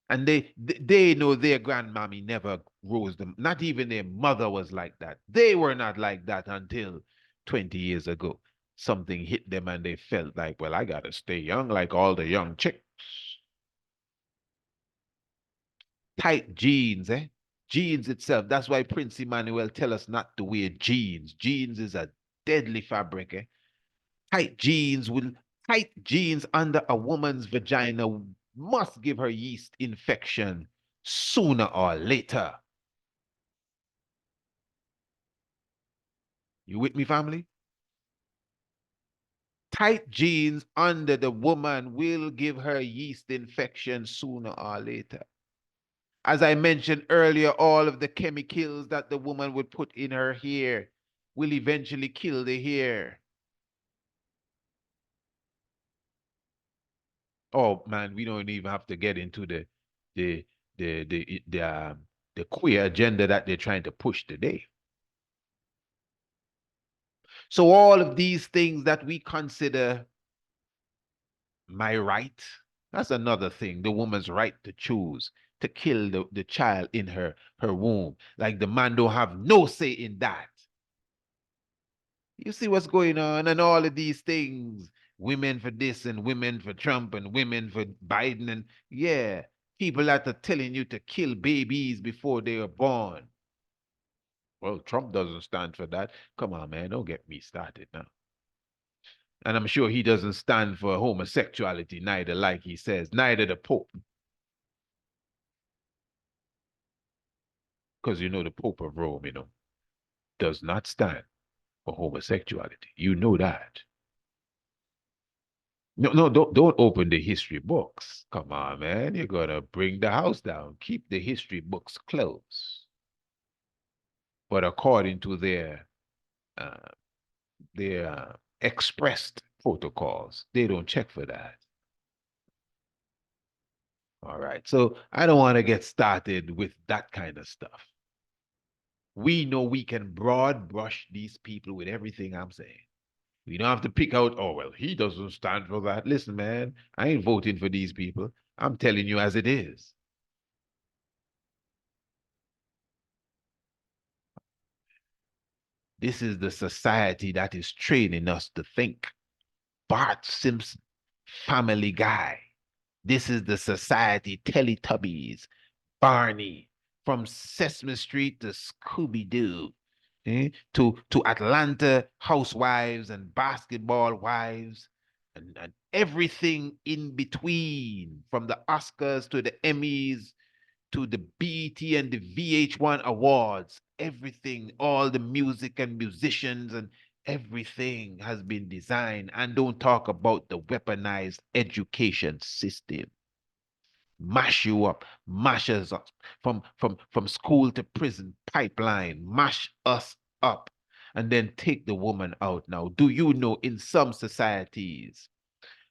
and they know their grandmommy never rose them. Not even their mother was like that. They were not like that until 20 years ago. Something hit them and they felt like, well, I got to stay young like all the young chicks. Tight jeans, eh? Jeans itself. That's why Prince Emmanuel tell us not to wear jeans. Jeans is a deadly fabric, eh? Tight jeans under a woman's vagina must give her yeast infection sooner or later. You with me, family? Tight jeans under the woman will give her yeast infection sooner or later. As I mentioned earlier, all of the chemicals that the woman would put in her hair will eventually kill the hair. Oh man, we don't even have to get into the the queer agenda that they're trying to push today. So all of these things that we consider my right, that's another thing. The woman's right to choose to kill the child in her womb. Like the man don't have no say in that. You see what's going on, and all of these things, women for this and women for Trump and women for Biden, and yeah, people that are telling you to kill babies before they are born. Well, Trump doesn't stand for that. Come on, man, don't get me started now. And I'm sure he doesn't stand for homosexuality, neither, like he says, neither the Pope. Because you know the Pope of Rome, does not stand for homosexuality. You know that. No, don't open the history books. Come on, man. You're gonna bring the house down. Keep the history books closed. But according to their expressed protocols, they don't check for that. All right. So I don't want to get started with that kind of stuff. We know we can broad brush these people with everything I'm saying. We don't have to pick out, oh, well, he doesn't stand for that. Listen, man, I ain't voting for these people. I'm telling you as it is. This is the society that is training us to think. Bart Simpson, Family Guy. This is the society, Teletubbies, Barney, from Sesame Street to Scooby-Doo. To Atlanta housewives and basketball wives and everything in between, from the Oscars to the Emmys to the BET and the VH1 awards, everything, all the music and musicians and everything has been designed. And don't talk about the weaponized education system. Mash you up, mash us up from school to prison pipeline, mash us up, and then take the woman out. Now, do you know in some societies,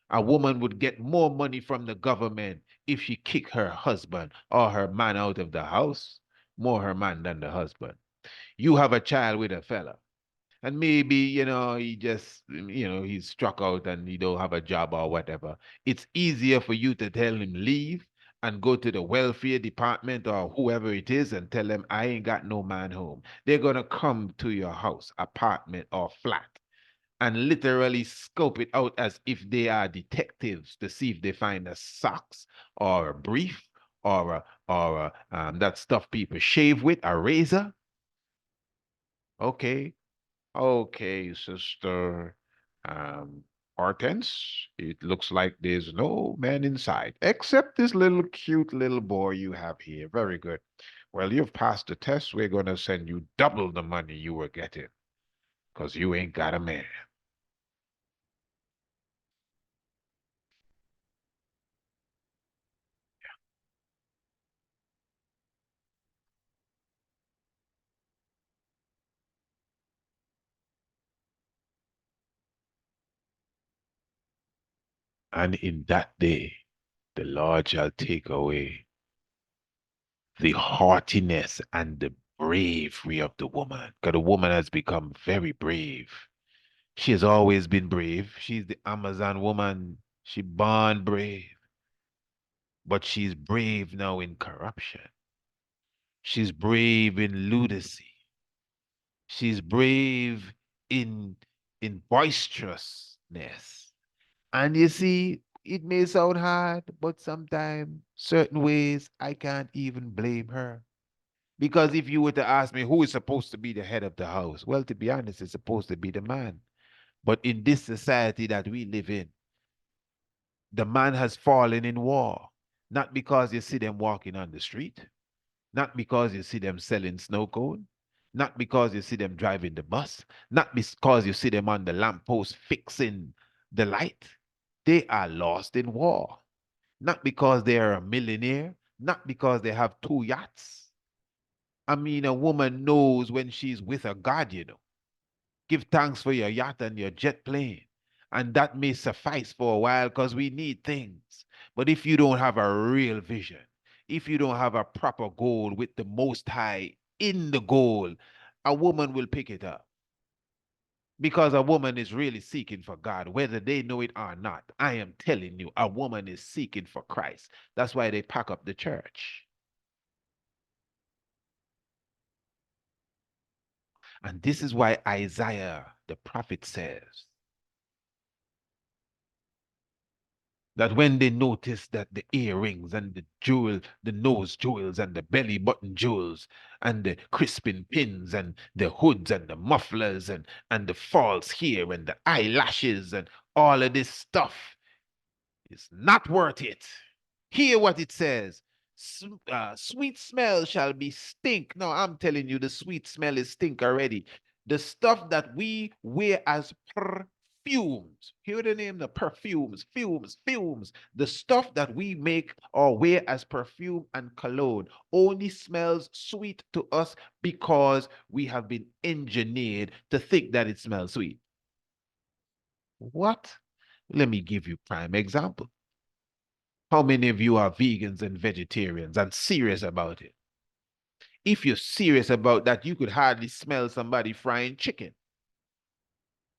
a woman would get more money from the government if she kicked her husband or her man out of the house? More her man than the husband. You have a child with a fella, and maybe, he just, he's struck out and he don't have a job or whatever. It's easier for you to tell him leave and go to the welfare department or whoever it is and tell them, I ain't got no man home. They're going to come to your house, apartment, or flat and literally scope it out as if they are detectives to see if they find a socks or a brief or that stuff people shave with, a razor. Okay, Sister Hortense, it looks like there's no man inside, except this little cute little boy you have here. Very good. Well, you've passed the test. We're going to send you double the money you were getting because you ain't got a man. And in that day, the Lord shall take away the haughtiness and the bravery of the woman. Because the woman has become very brave. She has always been brave. She's the Amazon woman. She born brave. But she's brave now in corruption. She's brave in lunacy. She's brave in boisterousness. And you see, it may sound hard, but sometimes, certain ways, I can't even blame her. Because if you were to ask me who is supposed to be the head of the house, well, to be honest, it's supposed to be the man. But in this society that we live in, the man has fallen in war. Not because you see them walking on the street, not because you see them selling snow cone, not because you see them driving the bus, not because you see them on the lamppost fixing the light. They are lost in war. Not because they are a millionaire, not because they have 2 yachts. I mean, a woman knows when she's with a God, Give thanks for your yacht and your jet plane. And that may suffice for a while because we need things. But if you don't have a real vision, if you don't have a proper goal with the Most High in the goal, a woman will pick it up. Because a woman is really seeking for God, whether they know it or not. I am telling you, a woman is seeking for Christ. That's why they pack up the church. And this is why Isaiah, the prophet, says that when they notice that the earrings and the jewel, the nose jewels and the belly button jewels and the crisping pins and the hoods and the mufflers and the false hair and the eyelashes and all of this stuff is not worth it. Hear what it says. Sweet smell shall be stink. No, I'm telling you, the sweet smell is stink already. The stuff that we wear as perfumes. Hear the name, the perfumes, fumes. The stuff that we make or wear as perfume and cologne only smells sweet to us because we have been engineered to think that it smells sweet. What? Let me give you prime example. How many of you are vegans and vegetarians and serious about it? If you're serious about that, you could hardly smell somebody frying chicken.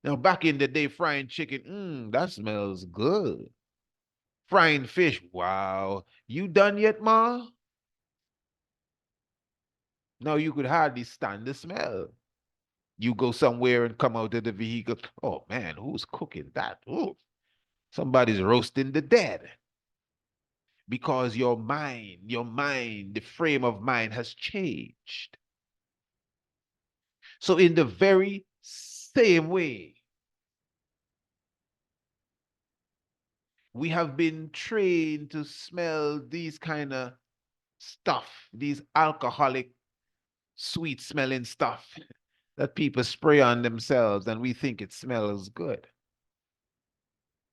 Now, back in the day, frying chicken, that smells good. Frying fish, wow. You done yet, Ma? No, you could hardly stand the smell. You go somewhere and come out of the vehicle. Oh, man, who's cooking that? Ooh, somebody's roasting the dead. Because your mind, the frame of mind has changed. So in the very same way, we have been trained to smell these kind of stuff, these alcoholic, sweet smelling stuff that people spray on themselves and we think it smells good.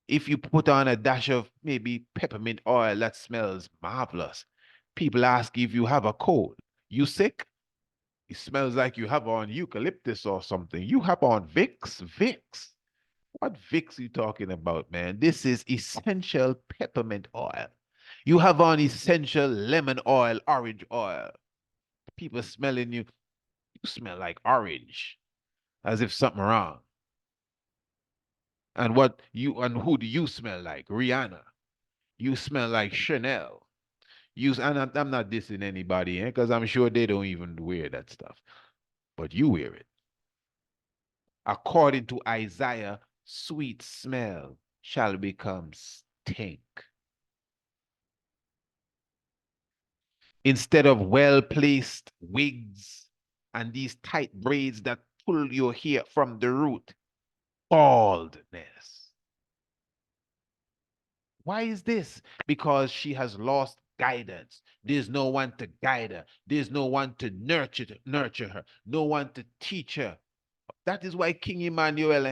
If you put on a dash of maybe peppermint oil, that smells marvelous. People ask if you have a cold. You sick? It smells like you have on eucalyptus or something. You have on Vicks? Vicks? What Vicks you talking about, man? This is essential peppermint oil. You have on essential lemon oil, orange oil. People smelling you, you smell like orange, as if something wrong. And who do you smell like? Rihanna. You smell like Chanel. I'm not dissing anybody, because I'm sure they don't even wear that stuff. But you wear it. According to Isaiah, sweet smell shall become stink. Instead of well-placed wigs and these tight braids that pull your hair from the root, baldness. Why is this? Because she has lost guidance. There's no one to guide her. There's no one to nurture her. No one to teach her. That is why King Emmanuel,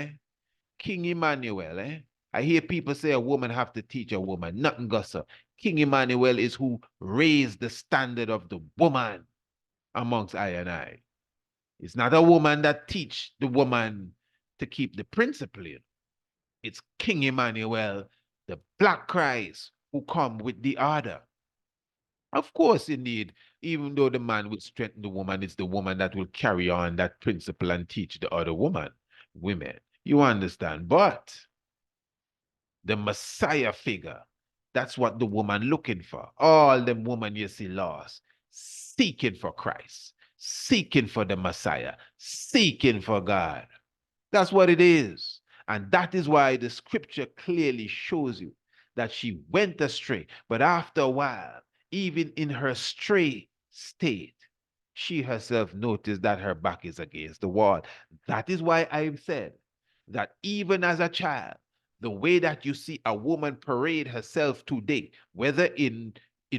I hear people say a woman have to teach a woman. Nothing gossip. King Emmanuel is who raised the standard of the woman amongst I and I. It's not a woman that teach the woman to keep the principle. It's King Emmanuel, the Black Christ, who come with the order. Of course, indeed, even though the man will strengthen the woman, it's the woman that will carry on that principle and teach the other women. You understand? But the Messiah figure, that's what the woman looking for. All them women you see lost, seeking for Christ, seeking for the Messiah, seeking for God. That's what it is. And that is why the scripture clearly shows you that she went astray. But after a while, even in her stray state, she herself noticed that her back is against the wall. That is why I've said that even as a child, the way that you see a woman parade herself today, whether in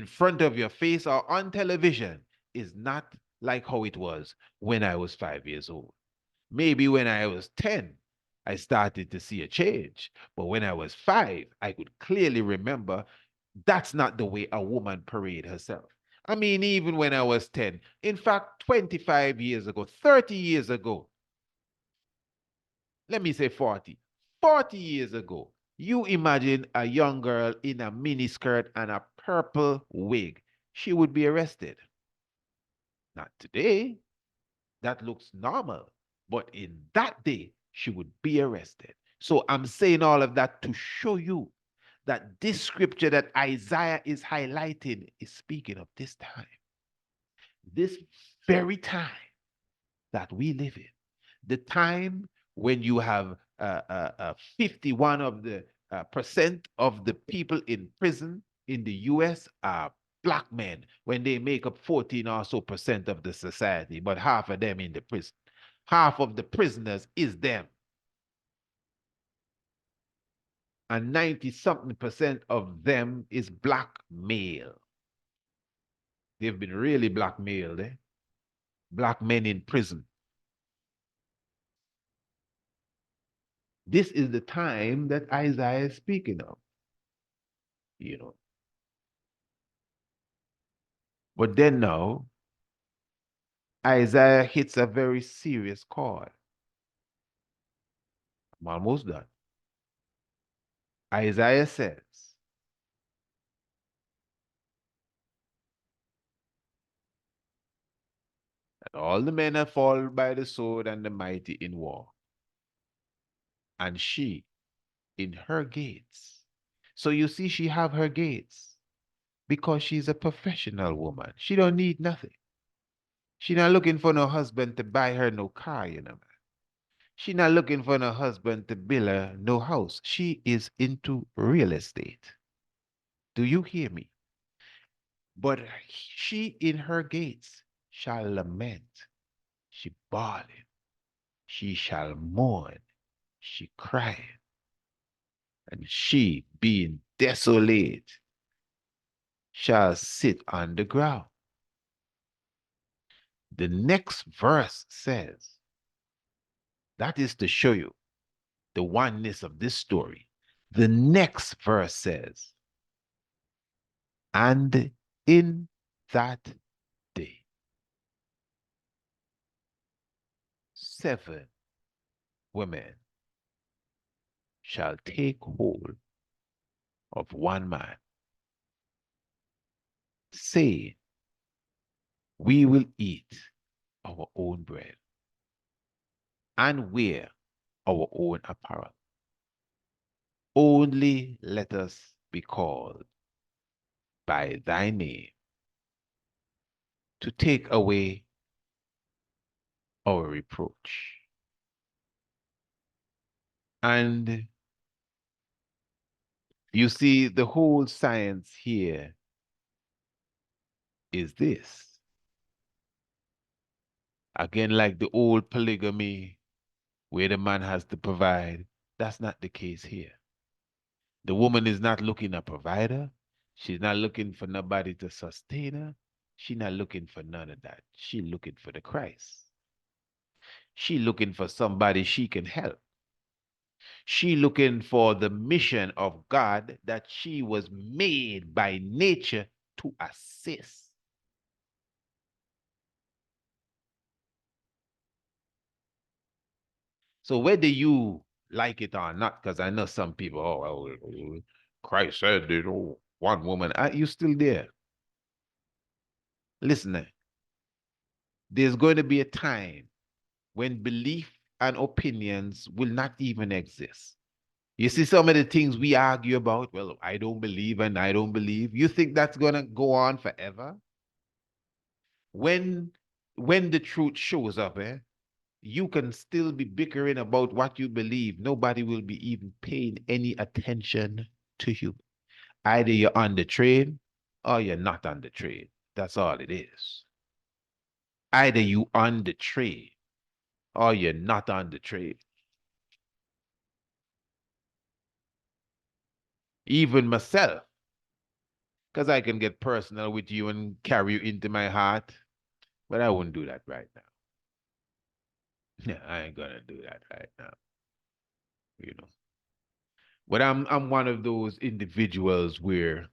front of your face or on television, is not like how it was when I was 5 years old. Maybe when I was 10, I started to see a change. But when I was 5, I could clearly remember that's not the way a woman parade herself. I mean, even when I was 10, in fact, 25 years ago, 30 years ago, let me say 40 years ago, you imagine a young girl in a mini skirt and a purple wig. she would be arrested. Not today. That looks normal. But in that day, she would be arrested. So I'm saying all of that to show you that this scripture that Isaiah is highlighting is speaking of this time. This very time that we live in. The time when you have 51 of the percent of the people in prison in the US are black men, when they make up 14 or so percent of the society, but half of them in the prison. Half of the prisoners is them. And 90-something% of them is black male. They've been really blackmailed, eh? Black men in prison. This is the time that Isaiah is speaking of, you know. But then now, Isaiah hits a very serious chord. I'm almost done. Isaiah says, that all the men have fallen by the sword and the mighty in war. And she in her gates. So you see, she have her gates because she's a professional woman. She don't need nothing. She not looking for no husband to buy her no car, you know. She not looking for no husband to build her no house. She is into real estate. Do you hear me? But she in her gates shall lament. She bawling. She shall mourn. She crying. And she, being desolate, shall sit on the ground. The next verse says, that is to show you the oneness of this story. The next verse says, and in that day, 7 women shall take hold of one man, saying, we will eat our own bread and wear our own apparel. Only let us be called by thy name to take away our reproach. And you see, the whole science here is this. Again, like the old polygamy, where the man has to provide, that's not the case here. The woman is not looking a provider. She's not looking for nobody to sustain her. She's not looking for none of that. She's looking for the Christ. She's looking for somebody she can help. She looking for the mission of God that she was made by nature to assist. So whether you like it or not, because I know some people, oh, well, Christ said, you know, one woman, you still there. Listen, there's going to be a time when belief and opinions will not even exist. You see some of the things we argue about, well, I don't believe and I don't believe. You think that's going to go on forever? When the truth shows up, you can still be bickering about what you believe. Nobody will be even paying any attention to you. Either you're on the train or you're not on the train. That's all it is. Either you on the train or you're not on the train. Even myself, because I can get personal with you and carry you into my heart, but I wouldn't do that right now. Yeah, I ain't gonna do that right now. You know. But I'm one of those individuals where,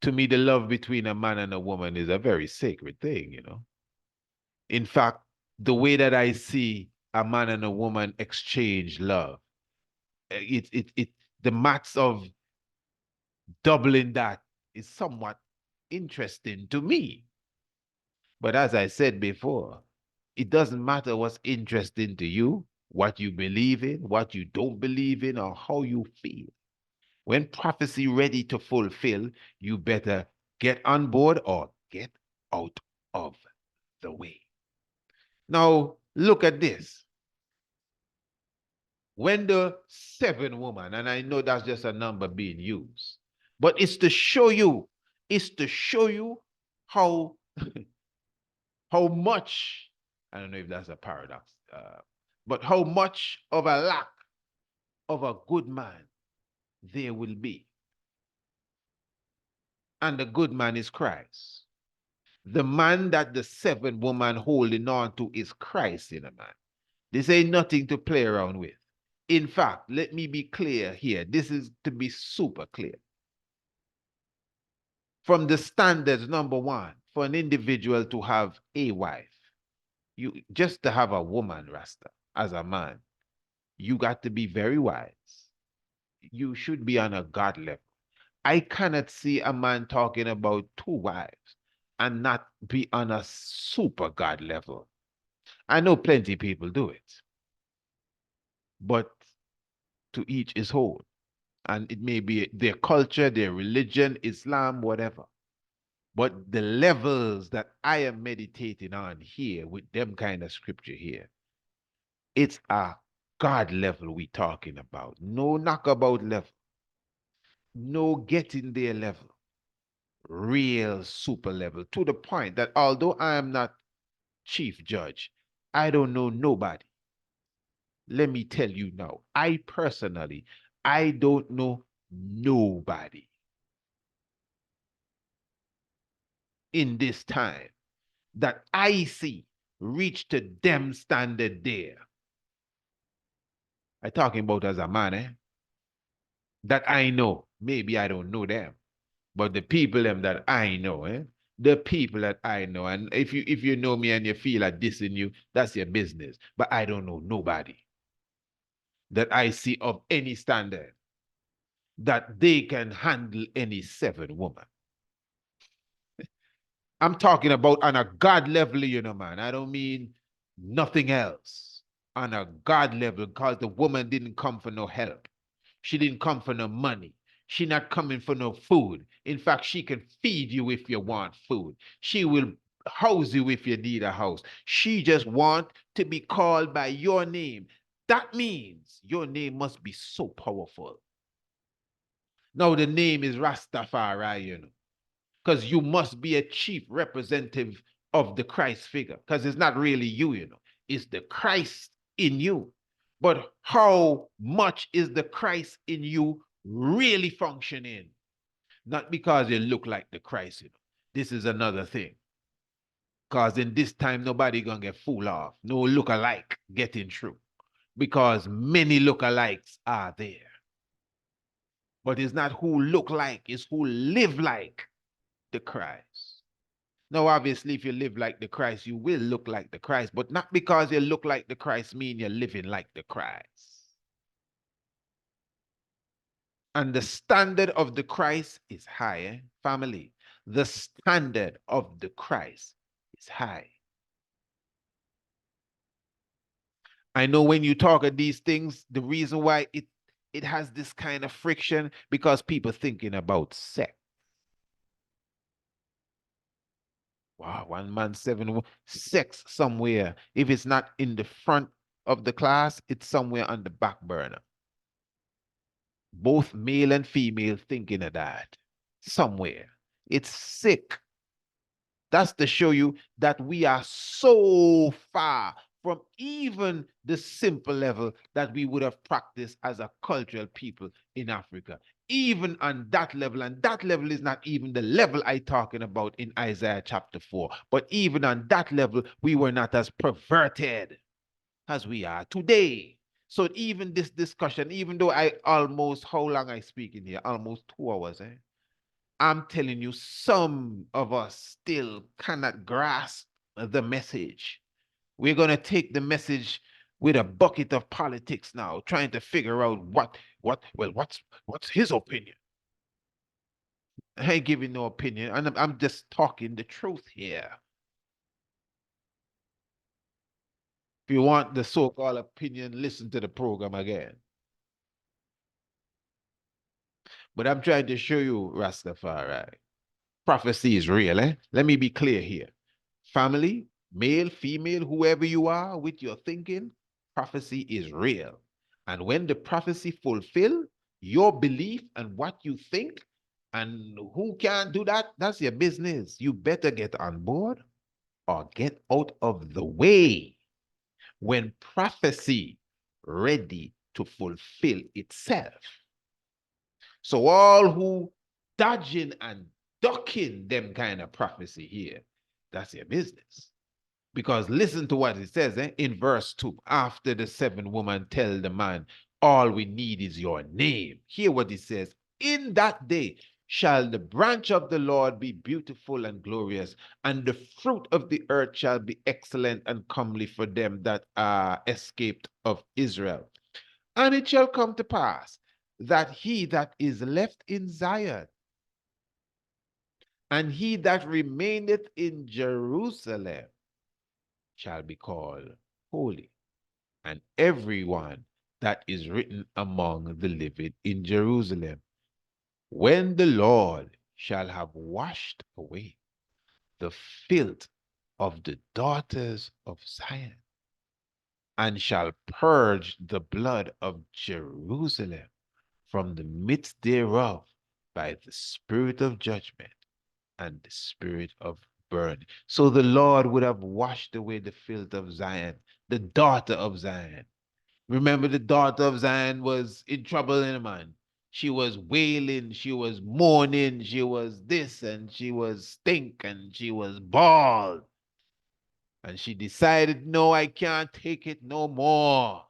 to me, the love between a man and a woman is a very sacred thing, you know. In fact, the way that I see a man and a woman exchange love, the maths of doubling that is somewhat interesting to me. But as I said before, it doesn't matter what's interesting to you, what you believe in, what you don't believe in, or how you feel. When prophecy ready to fulfill, you better get on board or get out of the way. Now, look at this. When the 7 woman, and I know that's just a number being used, but it's to show you how how much, I don't know if that's a paradox, but how much of a lack of a good man there will be. And the good man is Christ. The man that the 7 woman holding on to is Christ in a man. This ain't nothing to play around with. In fact, let me be clear here. This is to be super clear. From the standards, number 1, for an individual to have a wife, you just to have a woman, Rasta, as a man, you got to be very wise. You should be on a God level. I cannot see a man talking about 2 wives and not be on a super God level. I know plenty of people do it, but to each his own. And it may be their culture, their religion, Islam, whatever. But the levels that I am meditating on here with them kind of scripture here, it's a God level we talking about. No knockabout level. No getting there level. Real super level. To the point that although I am not chief judge, I don't know nobody. Let me tell you now, I personally, I don't know nobody in this time that I see reach to them standard there. I'm talking about as a man, that I know. Maybe I don't know them, but the people them that I know, the people that I know, and if you know me and you feel like dissing you, that's your business. But I don't know nobody that I see of any standard that they can handle any 7 woman. I'm talking about on a God level, you know, man. I don't mean nothing else. On a God level, because the woman didn't come for no help. She didn't come for no money. She not coming for no food. In fact, she can feed you if you want food. She will house you if you need a house. She just want to be called by your name. That means your name must be so powerful. Now the name is Rastafari, you know, because you must be a chief representative of the Christ figure, because it's not really you, you know, it's the Christ in you. But how much is the Christ in you really functioning? Not because you look like the Christ, you know. This is another thing. Because in this time, nobody gonna get fooled off. No look-alike getting through. Because many look-alikes are there. But it's not who look like, it's who live like the Christ. Now, obviously, if you live like the Christ, you will look like the Christ, but not because you look like the Christ mean you're living like the Christ. And the standard of the Christ is high, family. The standard of the Christ is high. I know when you talk of these things, the reason why it has this kind of friction, because people thinking about sex. Wow, 1 man, 7 sex somewhere. If it's not in the front of the class, it's somewhere on the back burner. Both male and female thinking of that somewhere. It's sick. That's to show you that we are so far from even the simple level that we would have practiced as a cultural people in Africa. Even on that level, and that level is not even the level I'm talking about in Isaiah chapter 4, but even on that level, we were not as perverted as we are today. So even this discussion, even though how long I speak in here? Almost 2 hours, I'm telling you, some of us still cannot grasp the message. We're going to take the message with a bucket of politics now, trying to figure out what's his opinion. I ain't giving no opinion. I'm just talking the truth here. If you want the so-called opinion, listen to the program again. But I'm trying to show you, Rastafari, prophecy is real, eh? Let me be clear here. Family, male, female, whoever you are with your thinking, prophecy is real. And when the prophecy fulfill your belief and what you think, and who can't do that, that's your business. You better get on board or get out of the way when prophecy ready to fulfill itself. So all who dodging and ducking them kind of prophecy here, that's your business. Because listen to what it says in verse 2. After the seven women tell the man, all we need is your name. Hear what it says. In that day shall the branch of the Lord be beautiful and glorious, and the fruit of the earth shall be excellent and comely for them that are escaped of Israel. And it shall come to pass that he that is left in Zion and he that remaineth in Jerusalem shall be called holy, and everyone that is written among the living in Jerusalem, when the Lord shall have washed away the filth of the daughters of Zion, and shall purge the blood of Jerusalem from the midst thereof by the spirit of judgment and the spirit of burning. So the Lord would have washed away the filth of Zion, the daughter of Zion. Remember, the daughter of Zion was in trouble, in a man. She was wailing, she was mourning, she was this, and she was stink, and she was bald. And she decided, no, I can't take it no more.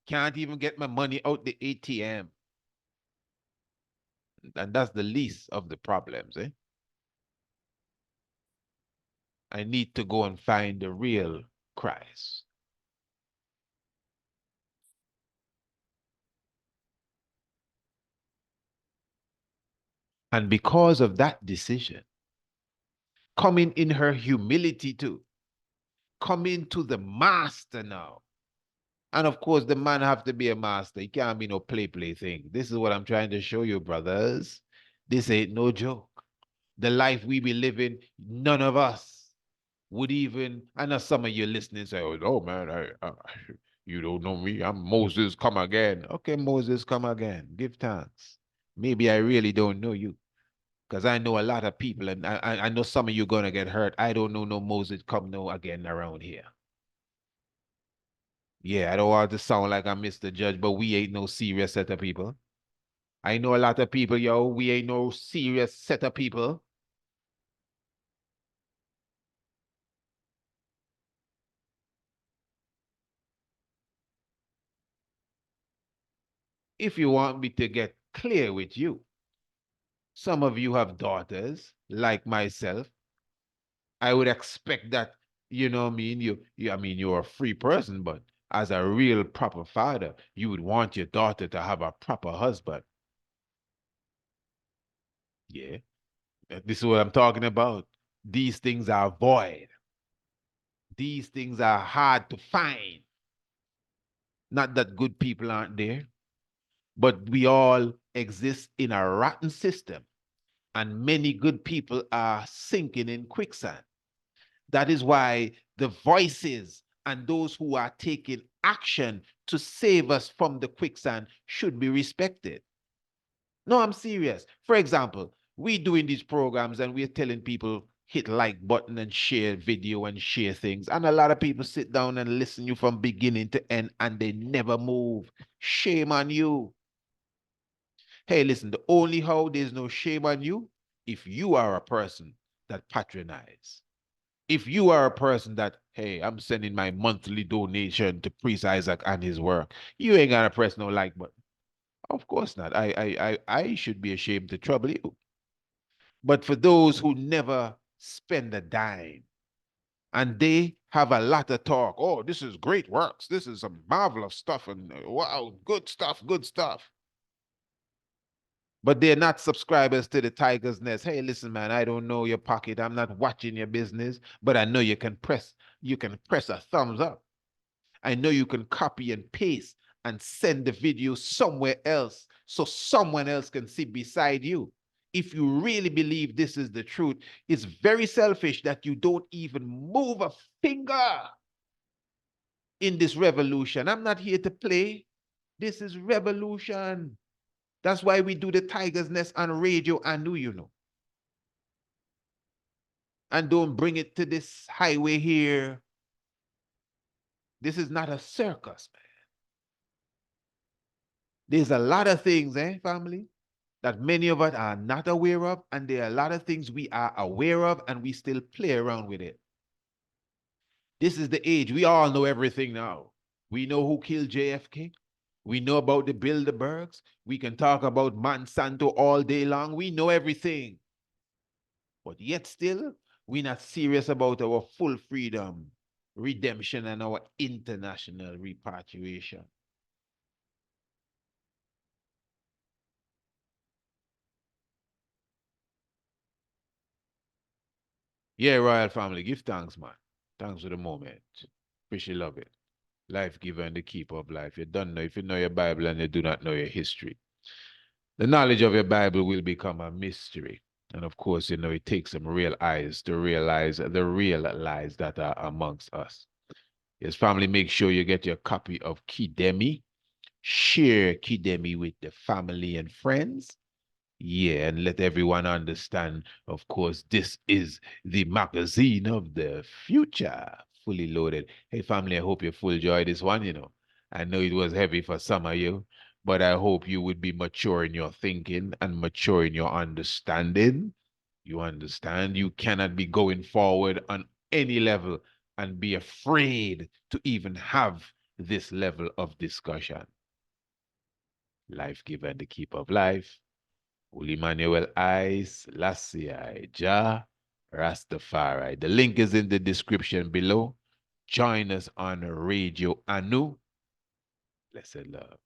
Can't even get my money out the ATM. And that's the least of the problems, eh? I need to go and find the real Christ. And because of that decision, coming in her humility too, coming to the master now. And of course, the man have to be a master. He can't be no play thing. This is what I'm trying to show you, brothers. This ain't no joke. The life we be living, none of us would even, I know some of you listening say, oh man, you don't know me. I'm Moses come again. Okay, Moses come again. Give thanks. Maybe I really don't know you. Because I know a lot of people, and I know some of you going to get hurt. I don't know no Moses come no again around here. Yeah, I don't want to sound like I'm Mr. Judge, but we ain't no serious set of people. I know a lot of people, yo, we ain't no serious set of people. If you want me to get clear with you, some of you have daughters, like myself. I would expect that, you know what I mean? I mean, you're a free person, but as a real proper father, you would want your daughter to have a proper husband. Yeah, this is what I'm talking about. These things are void. These things are hard to find. Not that good people aren't there, but we all exist in a rotten system, and many good people are sinking in quicksand. That is why the voices and those who are taking action to save us from the quicksand should be respected. No, I'm serious. For example, we doing these programs and we're telling people hit like button and share video and share things. And a lot of people sit down and listen you from beginning to end and they never move. Shame on you. Hey, listen, the only how there's no shame on you if you are a person that patronize. If you are a person that, hey, I'm sending my monthly donation to Priest Isaac and his work, you ain't gonna press no like button. Of course not. I should be ashamed to trouble you. But for those who never spend a dime and they have a lot of talk, oh, this is great works. This is some marvelous stuff. And wow, good stuff, good stuff. But they're not subscribers to the Tiger's Nest. Hey, listen, man, I don't know your pocket. I'm not watching your business, but I know you can press a thumbs up. I know you can copy and paste and send the video somewhere else so someone else can sit beside you. If you really believe this is the truth, it's very selfish that you don't even move a finger in this revolution. I'm not here to play. This is revolution. That's why we do the Tiger's Nest on radio. I knew you know. And don't bring it to this highway here. This is not a circus, man. There's a lot of things, family, that many of us are not aware of, and there are a lot of things we are aware of, and we still play around with it. This is the age. We all know everything now. We know who killed JFK. We know about the Bilderbergs. We can talk about Monsanto all day long. We know everything. But yet still, we're not serious about our full freedom, redemption, and our international repatriation. Yeah, royal family, give thanks, man. Thanks for the moment. Appreciate love it. Life giver and the keeper of life. You don't know if you know your Bible and you do not know your history. The knowledge of your Bible will become a mystery. And of course, it takes some real eyes to realize the real lies that are amongst us. Yes, family, make sure you get your copy of Kidemi. Share Kidemi with the family and friends. Yeah, and let everyone understand, of course, this is the magazine of the future, fully loaded. Hey, family, I hope you full enjoy this one, I know it was heavy for some of you, but I hope you would be mature in your thinking and mature in your understanding. You understand? You cannot be going forward on any level and be afraid to even have this level of discussion. Life giver and the keeper of life. Holy Manuel I, Selassie I, Jah, Rastafari. The link is in the description below. Join us on Radio Anu. Blessed love.